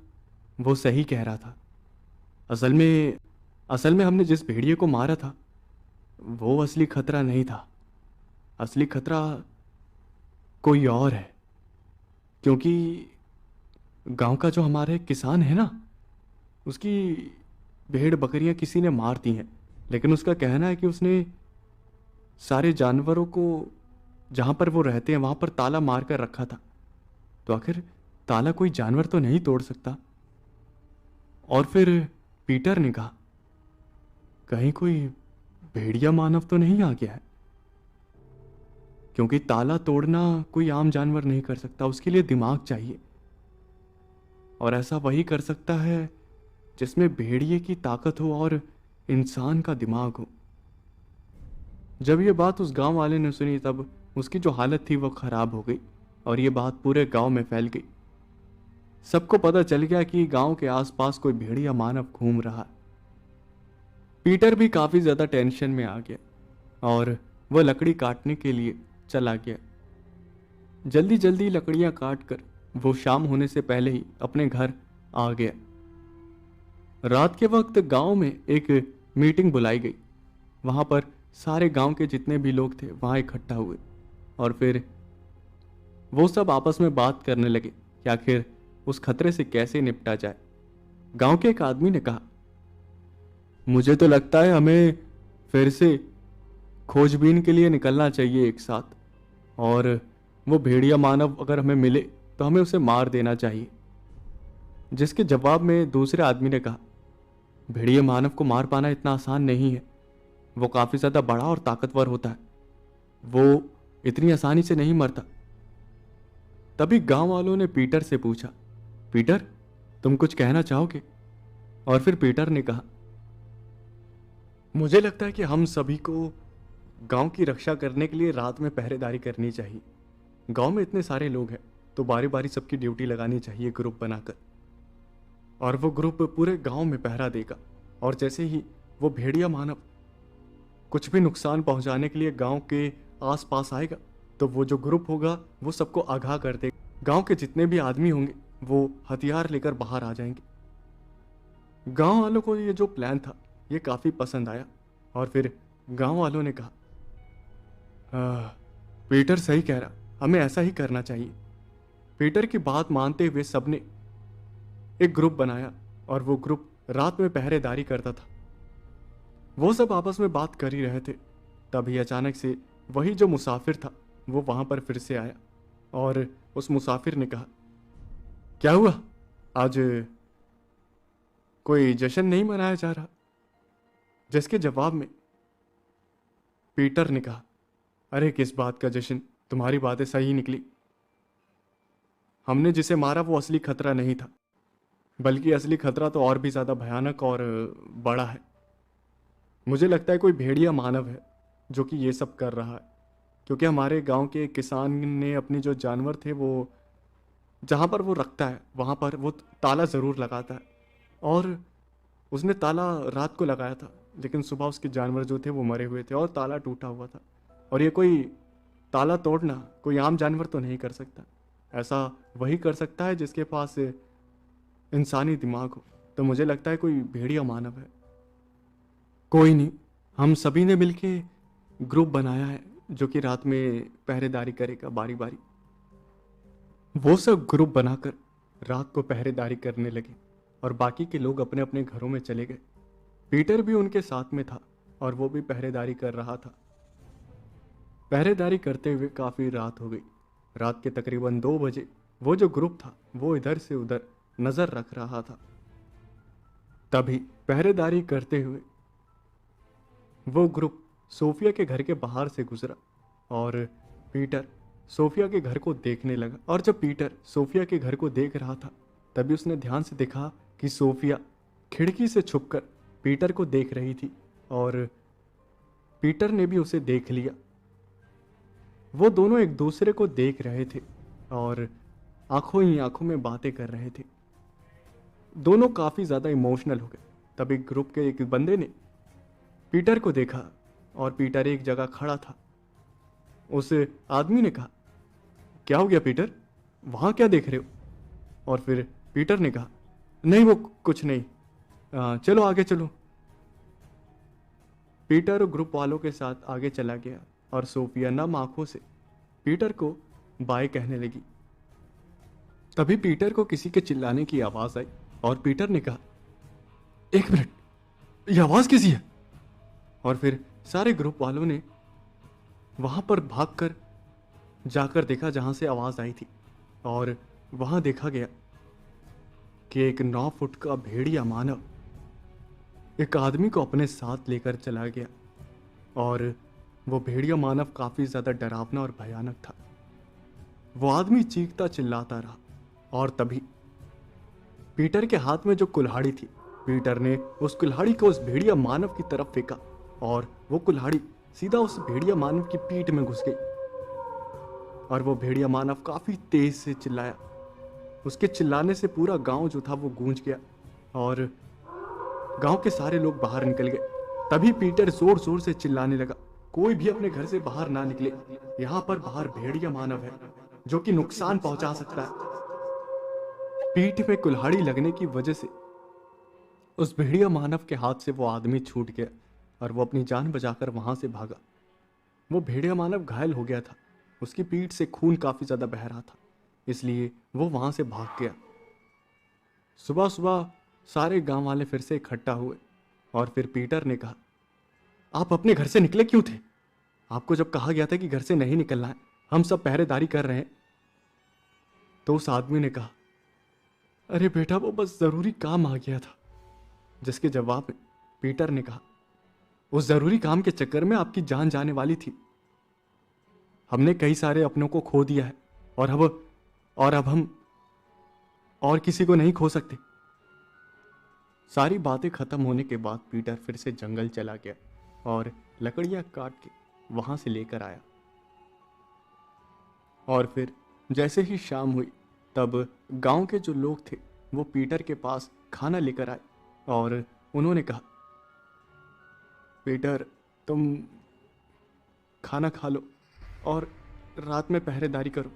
वो सही कह रहा था। असल में हमने जिस भेड़िए को मारा था वो असली खतरा नहीं था, असली खतरा कोई और है। क्योंकि गांव का जो हमारे किसान है ना उसकी भेड़ बकरियां किसी ने मार दी हैं, लेकिन उसका कहना है कि उसने सारे जानवरों को जहां पर वो रहते हैं वहां पर ताला मार कर रखा था। तो आखिर ताला कोई जानवर तो नहीं तोड़ सकता, और फिर पीटर ने कहा, कहीं कोई भेड़िया मानव तो नहीं आ गया है? क्योंकि ताला तोड़ना कोई आम जानवर नहीं कर सकता, उसके लिए दिमाग चाहिए, और ऐसा वही कर सकता है जिसमें भेड़िए की ताकत हो और इंसान का दिमाग हो। जब ये बात उस गांव वाले ने सुनी तब उसकी जो हालत थी वो खराब हो गई और ये बात पूरे गांव में फैल गई। सबको पता चल गया कि गांव के आसपास कोई भेड़िया मानव घूम रहा है। पीटर भी काफी ज्यादा टेंशन में आ गया और वह लकड़ी काटने के लिए चला गया। जल्दी जल्दी लकड़ियां काट कर वो शाम होने से पहले ही अपने घर आ गया। रात के वक्त गांव में एक मीटिंग बुलाई गई। वहां पर सारे गांव के जितने भी लोग थे वहां इकट्ठा हुए और फिर वो सब आपस में बात करने लगे कि आखिर उस खतरे से कैसे निपटा जाए। गांव के एक आदमी ने कहा, मुझे तो लगता है हमें फिर से खोजबीन के लिए निकलना चाहिए एक साथ, और वो भेड़िया मानव अगर हमें मिले तो हमें उसे मार देना चाहिए। जिसके जवाब में दूसरे आदमी ने कहा, भेड़िया मानव को मार पाना इतना आसान नहीं है, वो काफी ज्यादा बड़ा और ताकतवर होता है, वो इतनी आसानी से नहीं मरता। तभी गांव वालों ने पीटर से पूछा, पीटर तुम कुछ कहना चाहोगे? और फिर पीटर ने कहा, मुझे लगता है कि हम सभी को गांव की रक्षा करने के लिए रात में पहरेदारी करनी चाहिए। गांव में इतने सारे लोग हैं तो बारी बारी सबकी ड्यूटी लगानी चाहिए ग्रुप बनाकर, और वो ग्रुप पूरे गांव में पहरा देगा, और जैसे ही वो भेड़िया मानव कुछ भी नुकसान पहुंचाने के लिए गांव के आसपास आएगा तो वो जो ग्रुप होगा वो सबको आगाह कर देगा। गांव के जितने भी आदमी होंगे वो हथियार लेकर बाहर आ जाएंगे। गांव वालों को ये जो प्लान था ये काफी पसंद आया और फिर गांव वालों ने कहा, पीटर सही कह रहा, हमें ऐसा ही करना चाहिए। पीटर की बात मानते हुए सबने एक ग्रुप बनाया और वो ग्रुप रात में पहरेदारी करता था। वो सब आपस में बात कर ही रहे थे, तभी अचानक से वही जो मुसाफिर था वो वहां पर फिर से आया और उस मुसाफिर ने कहा, क्या हुआ, आज कोई जश्न नहीं मनाया जा रहा? जिसके जवाब में पीटर ने कहा, अरे किस बात का जश्न, तुम्हारी बातें सही निकली। हमने जिसे मारा वो असली खतरा नहीं था, बल्कि असली खतरा तो और भी ज्यादा भयानक और बड़ा है। मुझे लगता है कोई भेड़िया मानव है जो कि ये सब कर रहा है, क्योंकि हमारे गांव के किसान ने अपने जो जानवर थे वो जहां पर वो रखता है वहां पर वो ताला जरूर लगाता है, और उसने ताला रात को लगाया था लेकिन सुबह उसके जानवर जो थे वो मरे हुए थे और ताला टूटा हुआ था। और ये कोई ताला तोड़ना कोई आम जानवर तो नहीं कर सकता, ऐसा वही कर सकता है जिसके पास इंसानी दिमाग हो। तो मुझे लगता है कोई भेड़िया मानव है। कोई नहीं, हम सभी ने मिलके ग्रुप बनाया है जो कि रात में पहरेदारी करेगा बारी बारी। वो सब ग्रुप बनाकर रात को पहरेदारी करने लगे और बाकी के लोग अपने अपने घरों में चले गए। पीटर भी उनके साथ में था और वो भी पहरेदारी कर रहा था। पहरेदारी करते हुए काफी रात हो गई। रात के तकरीबन 2 बजे वो जो ग्रुप था वो इधर से उधर नजर रख रहा था। तभी पहरेदारी करते हुए वो ग्रुप सोफिया के घर के बाहर से गुजरा और पीटर सोफिया के घर को देखने लगा। और जब पीटर सोफिया के घर को देख रहा था तभी उसने ध्यान से देखा कि सोफिया खिड़की से छुपकर पीटर को देख रही थी और पीटर ने भी उसे देख लिया। वो दोनों एक दूसरे को देख रहे थे और आंखों ही आंखों में बातें कर रहे थे। दोनों काफी ज्यादा इमोशनल हो गए। तभी ग्रुप के एक बंदे ने पीटर को देखा और पीटर एक जगह खड़ा था। उस आदमी ने कहा, क्या हो गया पीटर, वहां क्या देख रहे हो? और फिर पीटर ने कहा, नहीं वो कुछ नहीं, चलो आगे चलो। पीटर ग्रुप वालों के साथ आगे चला गया और सोफिया नम आंखों से पीटर को बाय कहने लगी। तभी पीटर को किसी के चिल्लाने की आवाज आई और पीटर ने कहा, एक मिनट, ये आवाज किसी है? और फिर सारे ग्रुप वालों ने वहां पर भागकर जाकर देखा जहां से आवाज आई थी और वहां देखा गया कि एक 9 फुट का भेड़िया मानव एक आदमी को अपने साथ लेकर चला गया। और वो भेड़िया मानव काफी ज्यादा डरावना और भयानक था। वो आदमी चीखता चिल्लाता रहा और तभी पीटर के हाथ में जो कुल्हाड़ी थी, पीटर ने उस कुल्हाड़ी को उस भेड़िया मानव की तरफ फेंका और वो कुल्हाड़ी सीधा उस भेड़िया मानव की पीठ में घुस गई। और वो भेड़िया मानव काफी तेज से चिल्लाया। उसके चिल्लाने से पूरा गांव जो था वो गूंज गया और गांव के सारे लोग बाहर निकल गए। तभी पीटर जोर जोर से चिल्लाने लगा, कोई भी अपने घर से बाहर ना निकले, यहाँ पर बाहर भेड़िया मानव है जो कि नुकसान पहुंचा सकता है। पीठ में कुल्हाड़ी लगने की वजह से उस भेड़िया मानव के हाथ से वो आदमी छूट गया और वो अपनी जान बचाकर वहां से भागा। वो भेड़िया मानव घायल हो गया था, उसकी पीठ से खून काफी ज्यादा बह रहा था, इसलिए वो वहां से भाग गया। सुबह सुबह सारे गांव वाले फिर से इकट्ठा हुए और फिर पीटर ने कहा, आप अपने घर से निकले क्यों थे? आपको जब कहा गया था कि घर से नहीं निकलना है, हम सब पहरेदारी कर रहे हैं। तो उस आदमी ने कहा, अरे बेटा वो बस जरूरी काम आ गया था। जिसके जवाब में पीटर ने कहा, उस जरूरी काम के चक्कर में आपकी जान जाने वाली थी। हमने कई सारे अपनों को खो दिया है और अब हम और किसी को नहीं खो सकते। सारी बातें खत्म होने के बाद पीटर फिर से जंगल चला गया और लकड़ियां काट के वहां से लेकर आया। और फिर जैसे ही शाम हुई तब गांव के जो लोग थे वो पीटर के पास खाना लेकर आए और उन्होंने कहा, पीटर तुम खाना खा लो और रात में पहरेदारी करो।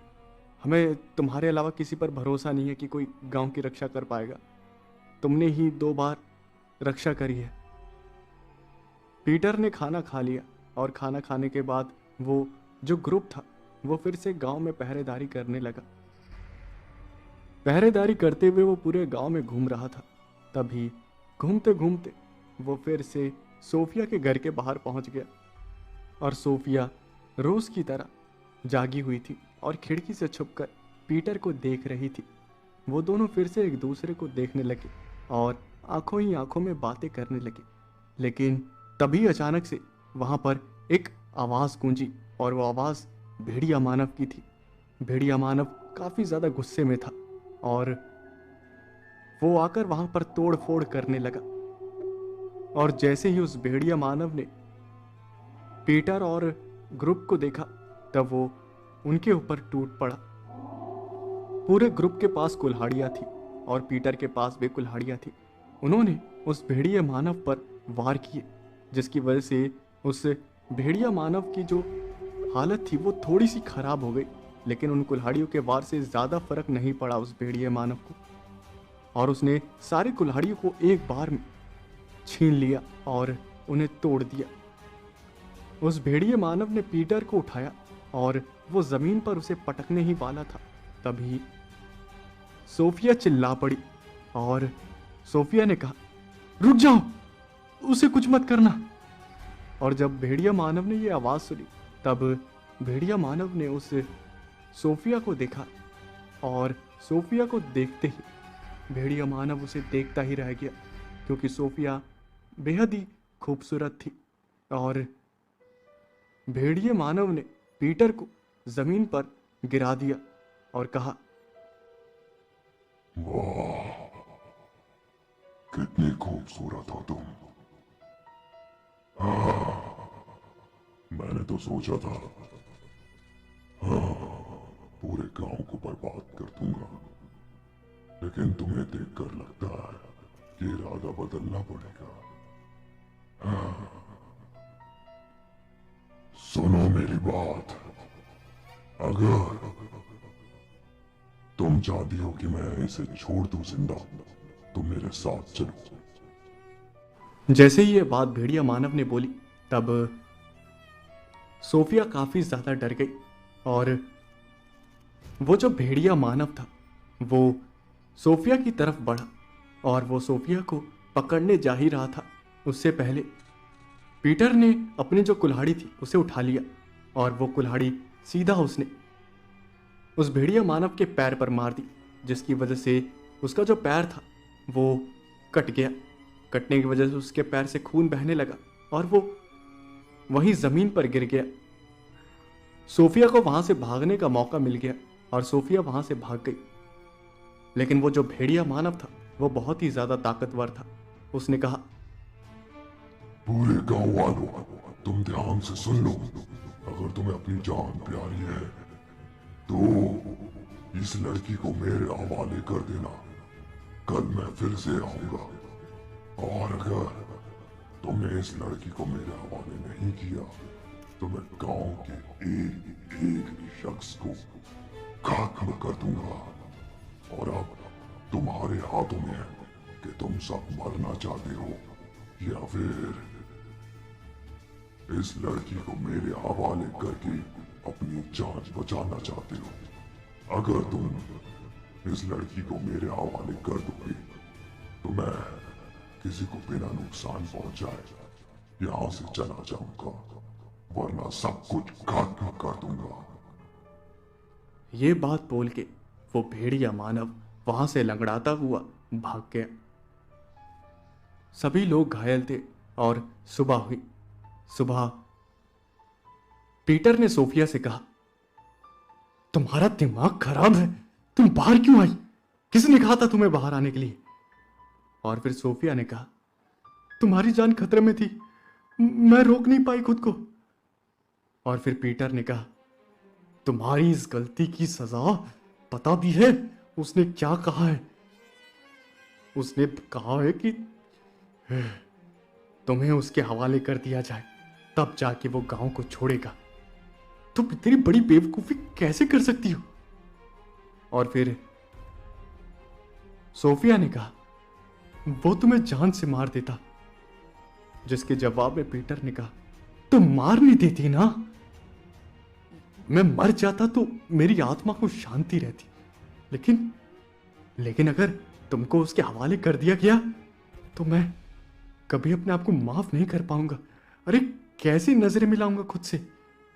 हमें तुम्हारे अलावा किसी पर भरोसा नहीं है कि कोई गांव की रक्षा कर पाएगा। तुमने ही 2 बार रक्षा करी है। पीटर ने खाना खा लिया और खाना खाने के बाद वो जो ग्रुप था वो फिर से गांव में पहरेदारी करने लगा। पहरेदारी करते हुए वो पूरे गांव में घूम रहा था। तभी घूमते घूमते वो फिर से सोफिया के घर के बाहर पहुंच गया और सोफिया रोज की तरह जागी हुई थी और खिड़की से छुपकर पीटर को देख रही थी। वो दोनों फिर से एक दूसरे को देखने लगे और आंखों ही आंखों में बातें करने लगे। लेकिन तभी अचानक से वहां पर एक आवाज गूंजी और वो आवाज भेड़िया मानव की थी। भेड़िया मानव काफी ज्यादा गुस्से में था और वो आकर वहां पर तोड़ फोड़ करने लगा। और जैसे ही उस भेड़िया मानव ने पीटर और ग्रुप को देखा तब वो उनके ऊपर टूट पड़ा। पूरे ग्रुप के पास कुल्हाड़ियां थी और पीटर के पास भी कुल्हाड़ियां थी। उन्होंने उस भेड़िया मानव पर वार किए, जिसकी वजह से उस भेड़िया मानव की जो हालत थी वो थोड़ी सी खराब हो गई। लेकिन उन कुल्हाड़ियों के वार से ज्यादा फर्क नहीं पड़ा उस भेड़िया मानव को और उसने सारी कुल्हाड़ियों को एक बार में छीन लिया और उन्हें तोड़ दिया। उस भेड़िया मानव ने पीटर को उठाया और वो जमीन पर उसे पटकने ही वाला था। तभी सोफिया चिल्ला पड़ी और सोफिया ने कहा, रुक जाओ, उसे कुछ मत करना। और जब भेड़िया मानव ने ये आवाज सुनी तब भेड़िया मानव ने उस सोफिया को देखा और सोफिया को देखते ही भेड़िया मानव उसे देखता ही रह गया, क्योंकि सोफिया बेहद ही खूबसूरत थी। और भेड़िया मानव ने पीटर को जमीन पर गिरा दिया और कहा, वाह, कितनी खूबसूरत हो तुम। मैंने तो सोचा था पूरे गांव को बर्बाद कर दूंगा, लेकिन तुम्हें देखकर लगता है कि इरादा बदलना पड़ेगा। सुनो मेरी बात, अगर तुम चाहती हो कि मैं इसे छोड़ दूं जिंदा तो मेरे साथ चलो। जैसे ही ये बात भेड़िया मानव ने बोली तब सोफिया काफी ज्यादा डर गई और वो जो भेड़िया मानव था वो सोफिया की तरफ बढ़ा और वो सोफिया को पकड़ने जा ही रहा था। उससे पहले पीटर ने अपनी जो कुल्हाड़ी थी उसे उठा लिया और वो कुल्हाड़ी सीधा उसने उस भेड़िया मानव के पैर पर मार दी, जिसकी वजह से उसका जो पैर था वो कट गया। कटने की वजह से उसके पैर से खून बहने लगा और वो वहीं जमीन पर गिर गया। सोफिया को वहां से भागने का मौका मिल गया और सोफिया वहां से भाग गई। लेकिन वो जो भेड़िया मानव था वो बहुत ही ज्यादा ताकतवर था। उसने कहा, पूरे गांव वालों, तुम ध्यान से सुन लो। अगर तुम्हें अपनी जान प्यारी है तो इस लड़की को मेरे हवाले कर देना। कल मैं फिर से आऊंगा, और अगर तुमने इस लड़की को मेरे हवाले नहीं किया तो मैं गांव के एक एक शख्स को खत्म कर दूंगा। और अब तुम्हारे हाथों में है कि तुम सब मरना चाहते हो या फिर इस लड़की को मेरे हवाले करके अपनी जान बचाना चाहते हो। अगर तुम इस लड़की को मेरे हवाले कर दोगे तो मैं किसी को बिना नुकसान पहुंचाए यहां से चला जाऊंगा, वरना सब कुछ खत्म कर दूंगा। ये बात बोल के वो भेड़िया मानव वहां से लंगड़ाता हुआ भाग गया। सभी लोग घायल थे और सुबह हुई। सुबह पीटर ने सोफिया से कहा, तुम्हारा दिमाग खराब है, तुम बाहर क्यों आई? किसने कहा था तुम्हें बाहर आने के लिए? और फिर सोफिया ने कहा, तुम्हारी जान खतरे में थी, मैं रोक नहीं पाई खुद को। और फिर पीटर ने कहा, तुम्हारी इस गलती की सजा पता भी है उसने क्या कहा है? उसने कहा है कि तुम्हें उसके हवाले कर दिया जाए, तब जाके वो गांव को छोड़ेगा। तुम इतनी बड़ी बेवकूफी कैसे कर सकती हो? और फिर सोफिया ने कहा, वो तुम्हें जान से मार देता। जिसके जवाब में पीटर ने कहा, तुम मार नहीं देती ना? मैं मर जाता तो मेरी आत्मा को शांति रहती, लेकिन अगर तुमको उसके हवाले कर दिया गया तो मैं कभी अपने आप को माफ नहीं कर पाऊंगा। अरे कैसी नजरें मिलाऊंगा खुद से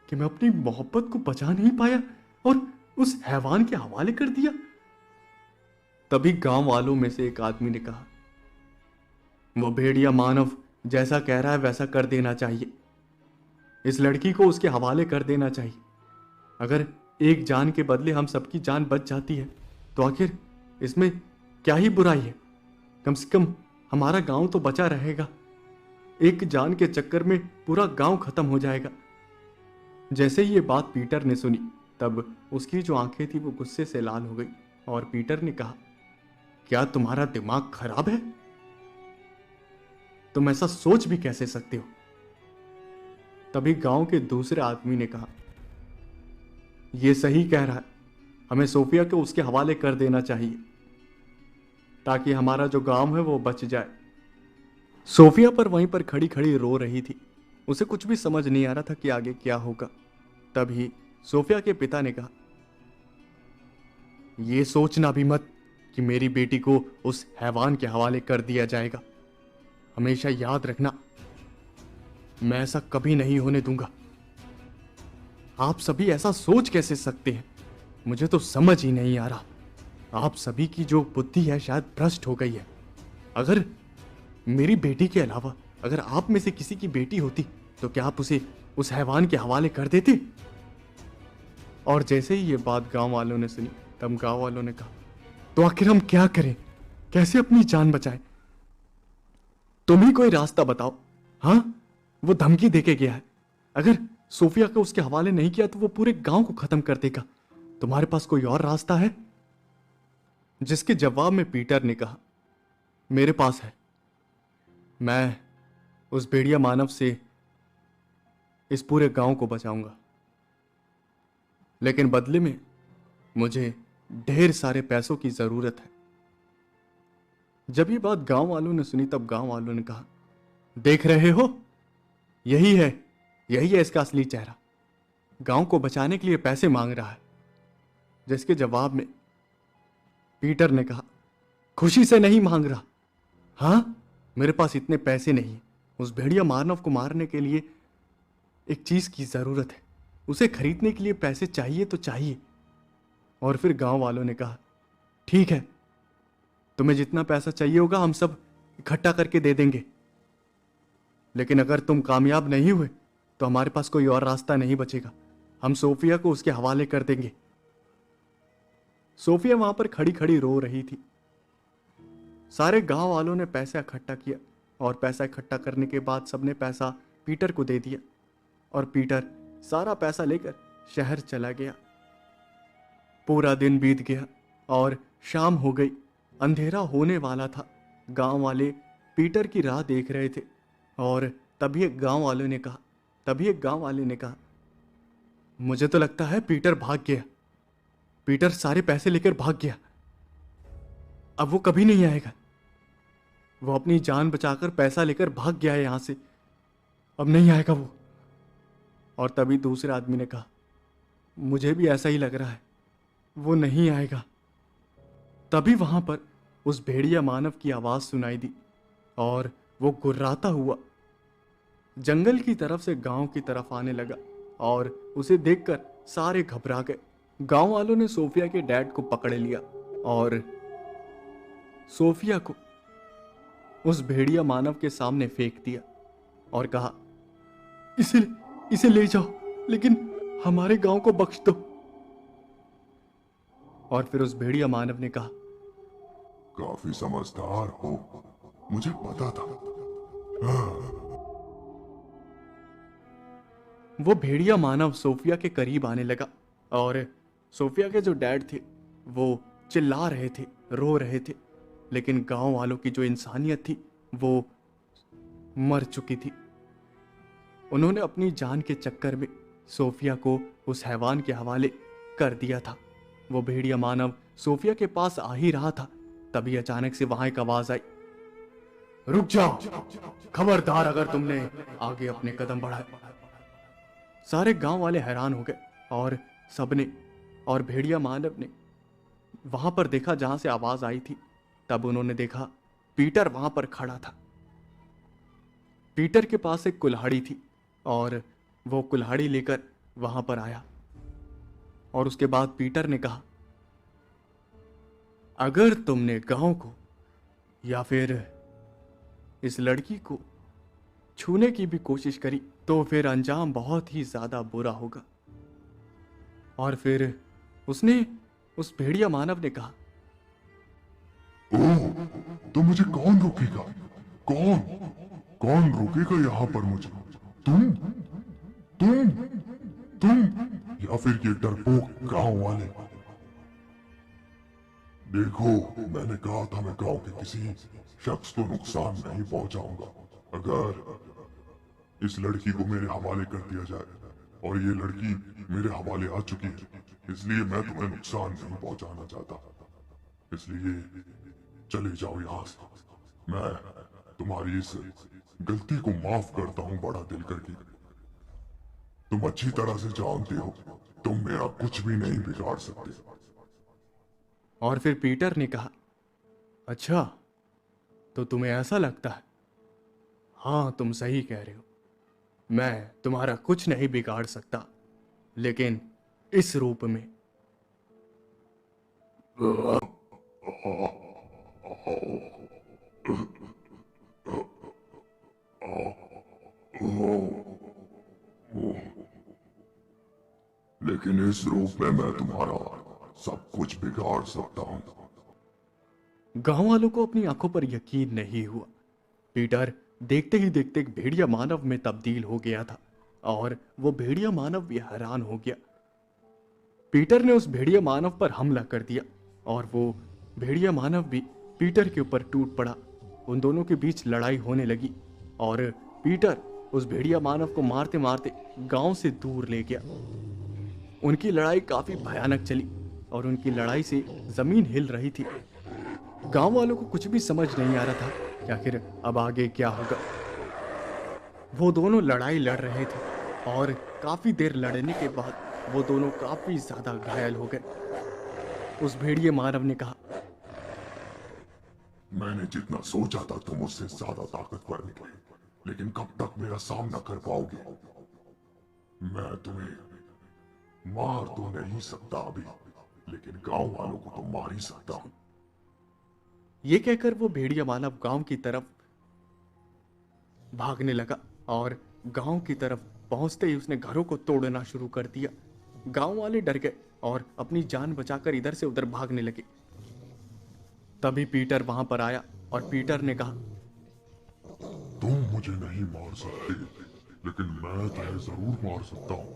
कि मैं अपनी मोहब्बत को बचा नहीं पाया और उस हैवान के हवाले कर दिया। तभी गांव वालों में से एक आदमी ने कहा, वो भेड़िया मानव जैसा कह रहा है वैसा कर देना चाहिए। इस लड़की को उसके हवाले कर देना चाहिए। अगर एक जान के बदले हम सबकी जान बच जाती है तो आखिर इसमें क्या ही बुराई है? कम से कम हमारा गांव तो बचा रहेगा। एक जान के चक्कर में पूरा गांव खत्म हो जाएगा। जैसे ही ये बात पीटर ने सुनी तब उसकी जो आंखें थी वो गुस्से से लाल हो गई और पीटर ने कहा, क्या तुम्हारा दिमाग खराब है? तुम ऐसा सोच भी कैसे सकते हो? तभी गांव के दूसरे आदमी ने कहा, यह सही कह रहा है, हमें सोफिया को उसके हवाले कर देना चाहिए ताकि हमारा जो गांव है वो बच जाए। सोफिया पर वहीं पर खड़ी खड़ी रो रही थी। उसे कुछ भी समझ नहीं आ रहा था कि आगे क्या होगा। तभी सोफिया के पिता ने कहा, यह सोचना भी मत कि मेरी बेटी को उस हैवान के हवाले कर दिया जाएगा। हमेशा याद रखना, मैं ऐसा कभी नहीं होने दूंगा। आप सभी ऐसा सोच कैसे सकते हैं? मुझे तो समझ ही नहीं आ रहा। आप सभी की जो बुद्धि है शायद भ्रष्ट हो गई है। अगर मेरी बेटी के अलावा अगर आप में से किसी की बेटी होती तो क्या आप उसे उस हैवान के हवाले कर देते? और जैसे ही ये बात गांव वालों ने सुनी तब गांव वालों ने कहा, तो आखिर हम क्या करें? कैसे अपनी जान बचाएं? तुम ही कोई रास्ता बताओ। हाँ, वो धमकी देके गया है, अगर सोफिया को उसके हवाले नहीं किया तो वो पूरे गांव को खत्म कर देगा। तुम्हारे पास कोई और रास्ता है? जिसके जवाब में पीटर ने कहा, मेरे पास है। मैं उस भेड़िया मानव से इस पूरे गांव को बचाऊंगा, लेकिन बदले में मुझे ढेर सारे पैसों की जरूरत है। जब ये बात गांव वालों ने सुनी तब गांव वालों ने कहा, देख रहे हो, यही है इसका असली चेहरा। गांव को बचाने के लिए पैसे मांग रहा है। जिसके जवाब में पीटर ने कहा, खुशी से नहीं मांग रहा। हाँ, मेरे पास इतने पैसे नहीं है। उस भेड़िया मानव को मारने के लिए एक चीज की जरूरत है, उसे खरीदने के लिए पैसे चाहिए तो चाहिए। और फिर गांव वालों ने कहा, ठीक है, तुम्हें जितना पैसा चाहिए होगा हम सब इकट्ठा करके दे देंगे, लेकिन अगर तुम कामयाब नहीं हुए तो हमारे पास कोई और रास्ता नहीं बचेगा, हम सोफिया को उसके हवाले कर देंगे। सोफिया वहां पर खड़ी खड़ी रो रही थी। सारे गांव वालों ने पैसा इकट्ठा किया और पैसा इकट्ठा करने के बाद सबने पैसा पीटर को दे दिया और पीटर सारा पैसा लेकर शहर चला गया। पूरा दिन बीत गया और शाम हो गई, अंधेरा होने वाला था। गांव वाले पीटर की राह देख रहे थे और तभी एक गांव वाले ने कहा, मुझे तो लगता है पीटर भाग गया। पीटर सारे पैसे लेकर भाग गया, अब वो कभी नहीं आएगा। वो अपनी जान बचाकर पैसा लेकर भाग गया है यहां से, अब नहीं आएगा वो। और तभी दूसरे आदमी ने कहा, मुझे भी ऐसा ही लग रहा है, वो नहीं आएगा। तभी वहां पर उस भेड़िया मानव की आवाज सुनाई दी और वो गुर्राता हुआ जंगल की तरफ से गांव की तरफ आने लगा और उसे देखकर सारे घबरा गए। गांव वालों ने सोफिया के डैड को पकड़ लिया और सोफिया को उस भेड़िया मानव के सामने फेंक दिया और कहा, इसे ले जाओ, लेकिन हमारे गांव को बख्श दो। और फिर उस भेड़िया मानव ने कहा, काफी समझदार हो, मुझे पता था। वो भेड़िया मानव सोफिया के करीब आने लगा और सोफिया के जो डैड थे वो चिल्ला रहे थे, रो रहे थे, लेकिन गांव वालों की जो इंसानियत थी वो मर चुकी थी। उन्होंने अपनी जान के चक्कर में सोफिया को उस हैवान के हवाले कर दिया था। वो भेड़िया मानव सोफिया के पास आ ही रहा था, तभी अचानक से वहां एक आवाज आई, रुक जाओ, खबरदार अगर तुमने आगे अपने कदम बढ़ाए। सारे गांव वाले हैरान हो गए और सबने और भेड़िया मानव ने वहां पर देखा जहां से आवाज आई थी। तब उन्होंने देखा पीटर वहां पर खड़ा था। पीटर के पास एक कुल्हाड़ी थी और वो कुल्हाड़ी लेकर वहां पर आया और उसके बाद पीटर ने कहा, अगर तुमने गांव को या फिर इस लड़की को छूने की भी कोशिश करी तो फिर अंजाम बहुत ही ज्यादा बुरा होगा। और फिर उस भेड़िया मानव ने कहा, ओह, तो मुझे कौन रोकेगा? कौन रोकेगा यहाँ पर मुझे? तुम या फिर ये डरपोक गांव वाले? देखो, मैंने कहा था मैं गांव के किसी शख्स को नुकसान नहीं पहुंचाऊंगा। अगर इस लड़की को मेरे हवाले कर दिया जाए और ये लड़की मेरे हवाले आ चुकी है, इसलिए मैं तुम्हें नुकसान नहीं पहुंचाना चाहता। इसलिए चले जाओ यहाँ से। मैं तुम्हारी इस गलती को माफ करता हूँ बड़ा दिल करके। तुम अच्छी तरह से जानते हो तुम मेरा कुछ भी नहीं बिगाड़ सकते। और फिर पीटर ने कहा, अच्छा, तो तुम्हें ऐसा लगता है? हाँ, तुम सही कह रहे हो, मैं तुम्हारा कुछ नहीं बिगाड़ सकता, लेकिन इस रूप में। लेकिन इस रूप में मैं तुम्हारा सब कुछ बिगाड़ सकता हूँ। गांव वालों को अपनी आंखों पर यकीन नहीं हुआ। पीटर देखते ही देखते एक भेड़िया मानव में तब्दील हो गया था और वो भेड़िया मानव भी हैरान हो गया। पीटर ने उस भेड़िया मानव पर हमला कर दिया और वो भेड़िया मानव भी पीटर के ऊपर टूट पड़ा। उन दोनों के बीच लड़ाई होने लगी और पीटर उस भेड़िया मानव को मारते मारते गांव से दूर ले गया। उनकी लड़ाई काफी भयानक चली और उनकी लड़ाई से जमीन हिल रही थी। गांव वालों को कुछ भी समझ नहीं आ रहा था कि आखिर अब आगे क्या होगा। वो दोनों लड़ाई लड़ रहे थे और काफी देर लड़ने के बाद वो दोनों काफी ज्यादा घायल हो गए। उस भेड़िए मानव ने कहा, मैंने जितना सोचा था तुम उससे ज्यादा ताकतवर निकले, लेकिन कब तक मेरा सामना कर पाओगे? मैं तुम्हें मार तो नहीं सकता अभी, लेकिन गांव वालों को तो मार ही सकता हूं। ये कहकर वो भेड़िया मानव गांव की तरफ भागने लगा और गांव की तरफ पहुंचते ही उसने घरों को तोड़ना शुरू कर दिया। गांव वाले डर गए और अपनी जान बचाकर इधर से उधर भागने लगे। तभी पीटर वहां पर आया और पीटर ने कहा, तुम मुझे नहीं मार सकते, लेकिन मैं तुम्हें जरूर मार सकता हूँ।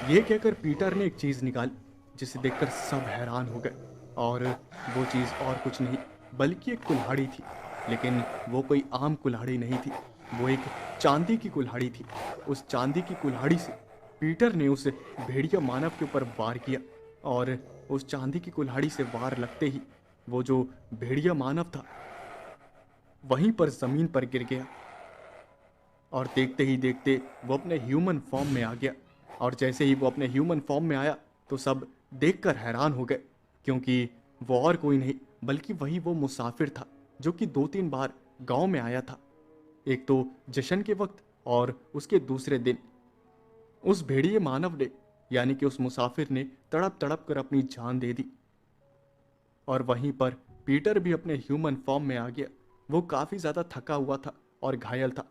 ये कहकर पीटर ने एक चीज निकाली जिसे देखकर सब हैरान हो गए। और वो चीज और कुछ नहीं बल्कि एक कुल्हाड़ी थी। लेकिन वो कोई आम कुल्हाड़ी नहीं थी, वो एक चांदी की कुल्हाड़ी थी। उस चांदी की कुल्हाड़ी से पीटर ने उस भेड़िया मानव के ऊपर वार किया और उस चांदी की कुल्हाड़ी से वार लगते ही वो जो भेड़िया मानव था वहीं पर जमीन पर गिर गया। और देखते ही देखते वो अपने ह्यूमन फॉर्म में आ गया। और जैसे ही वो अपने ह्यूमन फॉर्म में आया तो सब देखकर हैरान हो गए, क्योंकि वो और कोई नहीं बल्कि वही वो मुसाफिर था जो कि 2-3 बार गांव में आया था। एक तो जश्न के वक्त और उसके दूसरे दिन। उस भेड़िए मानव ने यानी कि उस मुसाफिर ने तड़प तड़प कर अपनी जान दे दी। और वहीं पर पीटर भी अपने ह्यूमन फॉर्म में आ गया। वो काफी ज्यादा थका हुआ था और घायल था।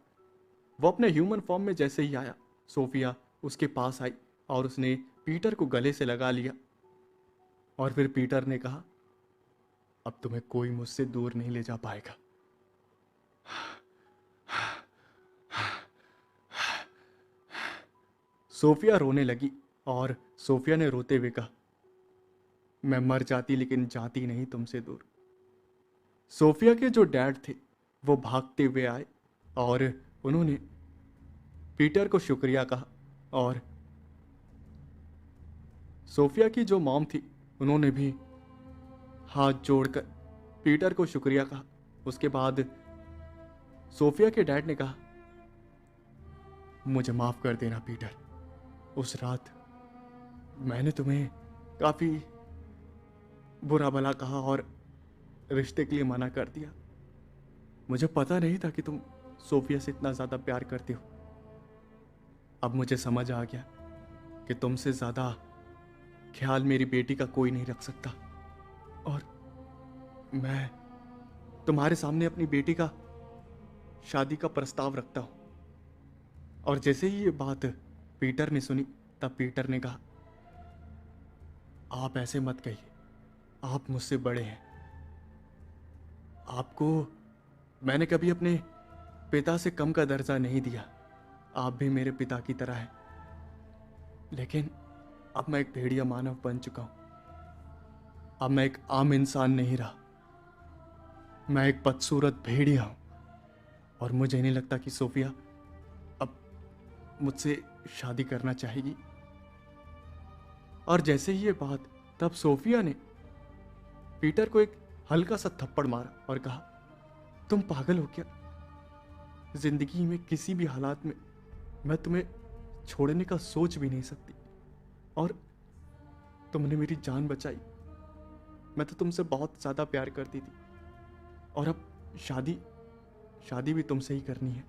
वो अपने ह्यूमन फॉर्म में जैसे ही आया, सोफिया उसके पास आई और उसने पीटर को गले से लगा लिया। और फिर पीटर ने कहा, अब तुम्हें कोई मुझसे दूर नहीं ले जा पाएगा। सोफिया रोने लगी और सोफिया ने रोते हुए कहा, मैं मर जाती लेकिन जाती नहीं तुमसे दूर। सोफिया के जो डैड थे वो भागते हुए आए और उन्होंने पीटर को शुक्रिया कहा। और सोफिया की जो मॉम थी उन्होंने भी हाथ जोड़कर पीटर को शुक्रिया कहा। उसके बाद सोफिया के डैड ने कहा, मुझे माफ कर देना पीटर, उस रात मैंने तुम्हें काफी बुरा भला कहा और रिश्ते के लिए मना कर दिया। मुझे पता नहीं था कि तुम सोफिया से इतना ज्यादा प्यार करती हो। अब मुझे समझ आ गया कि तुमसे ज्यादा ख्याल मेरी बेटी का कोई नहीं रख सकता। और मैं तुम्हारे सामने अपनी बेटी का शादी का प्रस्ताव रखता हूं। और जैसे ही ये बात पीटर ने सुनी तब पीटर ने कहा, आप ऐसे मत कहिए, आप मुझसे बड़े हैं। आपको मैंने कभी अपने पिता से कम का दर्जा नहीं दिया। आप भी मेरे पिता की तरह हैं। लेकिन अब मैं एक भेड़िया मानव बन चुका हूं। अब मैं एक आम इंसान नहीं रहा, मैं एक बदसूरत भेड़िया हूं। और मुझे नहीं लगता कि सोफिया अब मुझसे शादी करना चाहेगी। और जैसे ही ये बात, तब सोफिया ने पीटर को एक हल्का सा थप्पड़ मारा और कहा, तुम पागल हो क्या? जिंदगी में किसी भी हालात में मैं तुम्हें छोड़ने का सोच भी नहीं सकती। और तुमने मेरी जान बचाई। मैं तो तुमसे बहुत ज्यादा प्यार करती थी। और अब शादी भी तुमसे ही करनी है।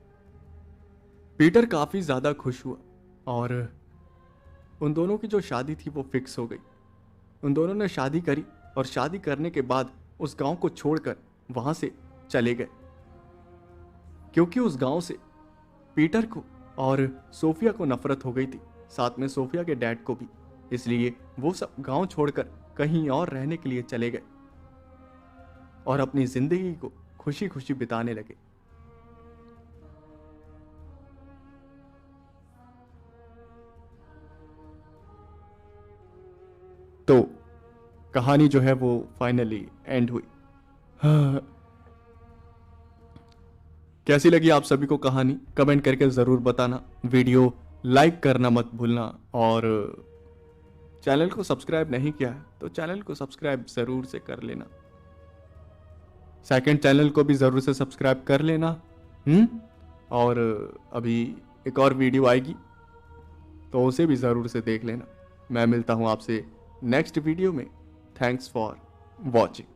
पीटर काफी ज्यादा खुश हुआ और उन दोनों की जो शादी थी वो फिक्स हो गई। उन दोनों ने शादी करी और शादी करने के बाद उस गांव को छोड़कर वहां से चले गए, क्योंकि उस गांव से पीटर को और सोफिया को नफरत हो गई थी, साथ में सोफिया के डैड को भी। इसलिए वो सब गांव छोड़कर कहीं और रहने के लिए चले गए और अपनी जिंदगी को खुशी खुशी बिताने लगे। तो कहानी जो है वो फाइनली एंड हुई। हाँ। कैसी लगी आप सभी को कहानी, कमेंट करके जरूर बताना। वीडियो लाइक करना मत भूलना और चैनल को सब्सक्राइब नहीं किया है तो चैनल को सब्सक्राइब जरूर से कर लेना। सेकंड चैनल को भी जरूर से सब्सक्राइब कर लेना। और अभी एक और वीडियो आएगी तो उसे भी जरूर से देख लेना। मैं मिलता हूं आपसे नेक्स्ट वीडियो में। Thanks for watching.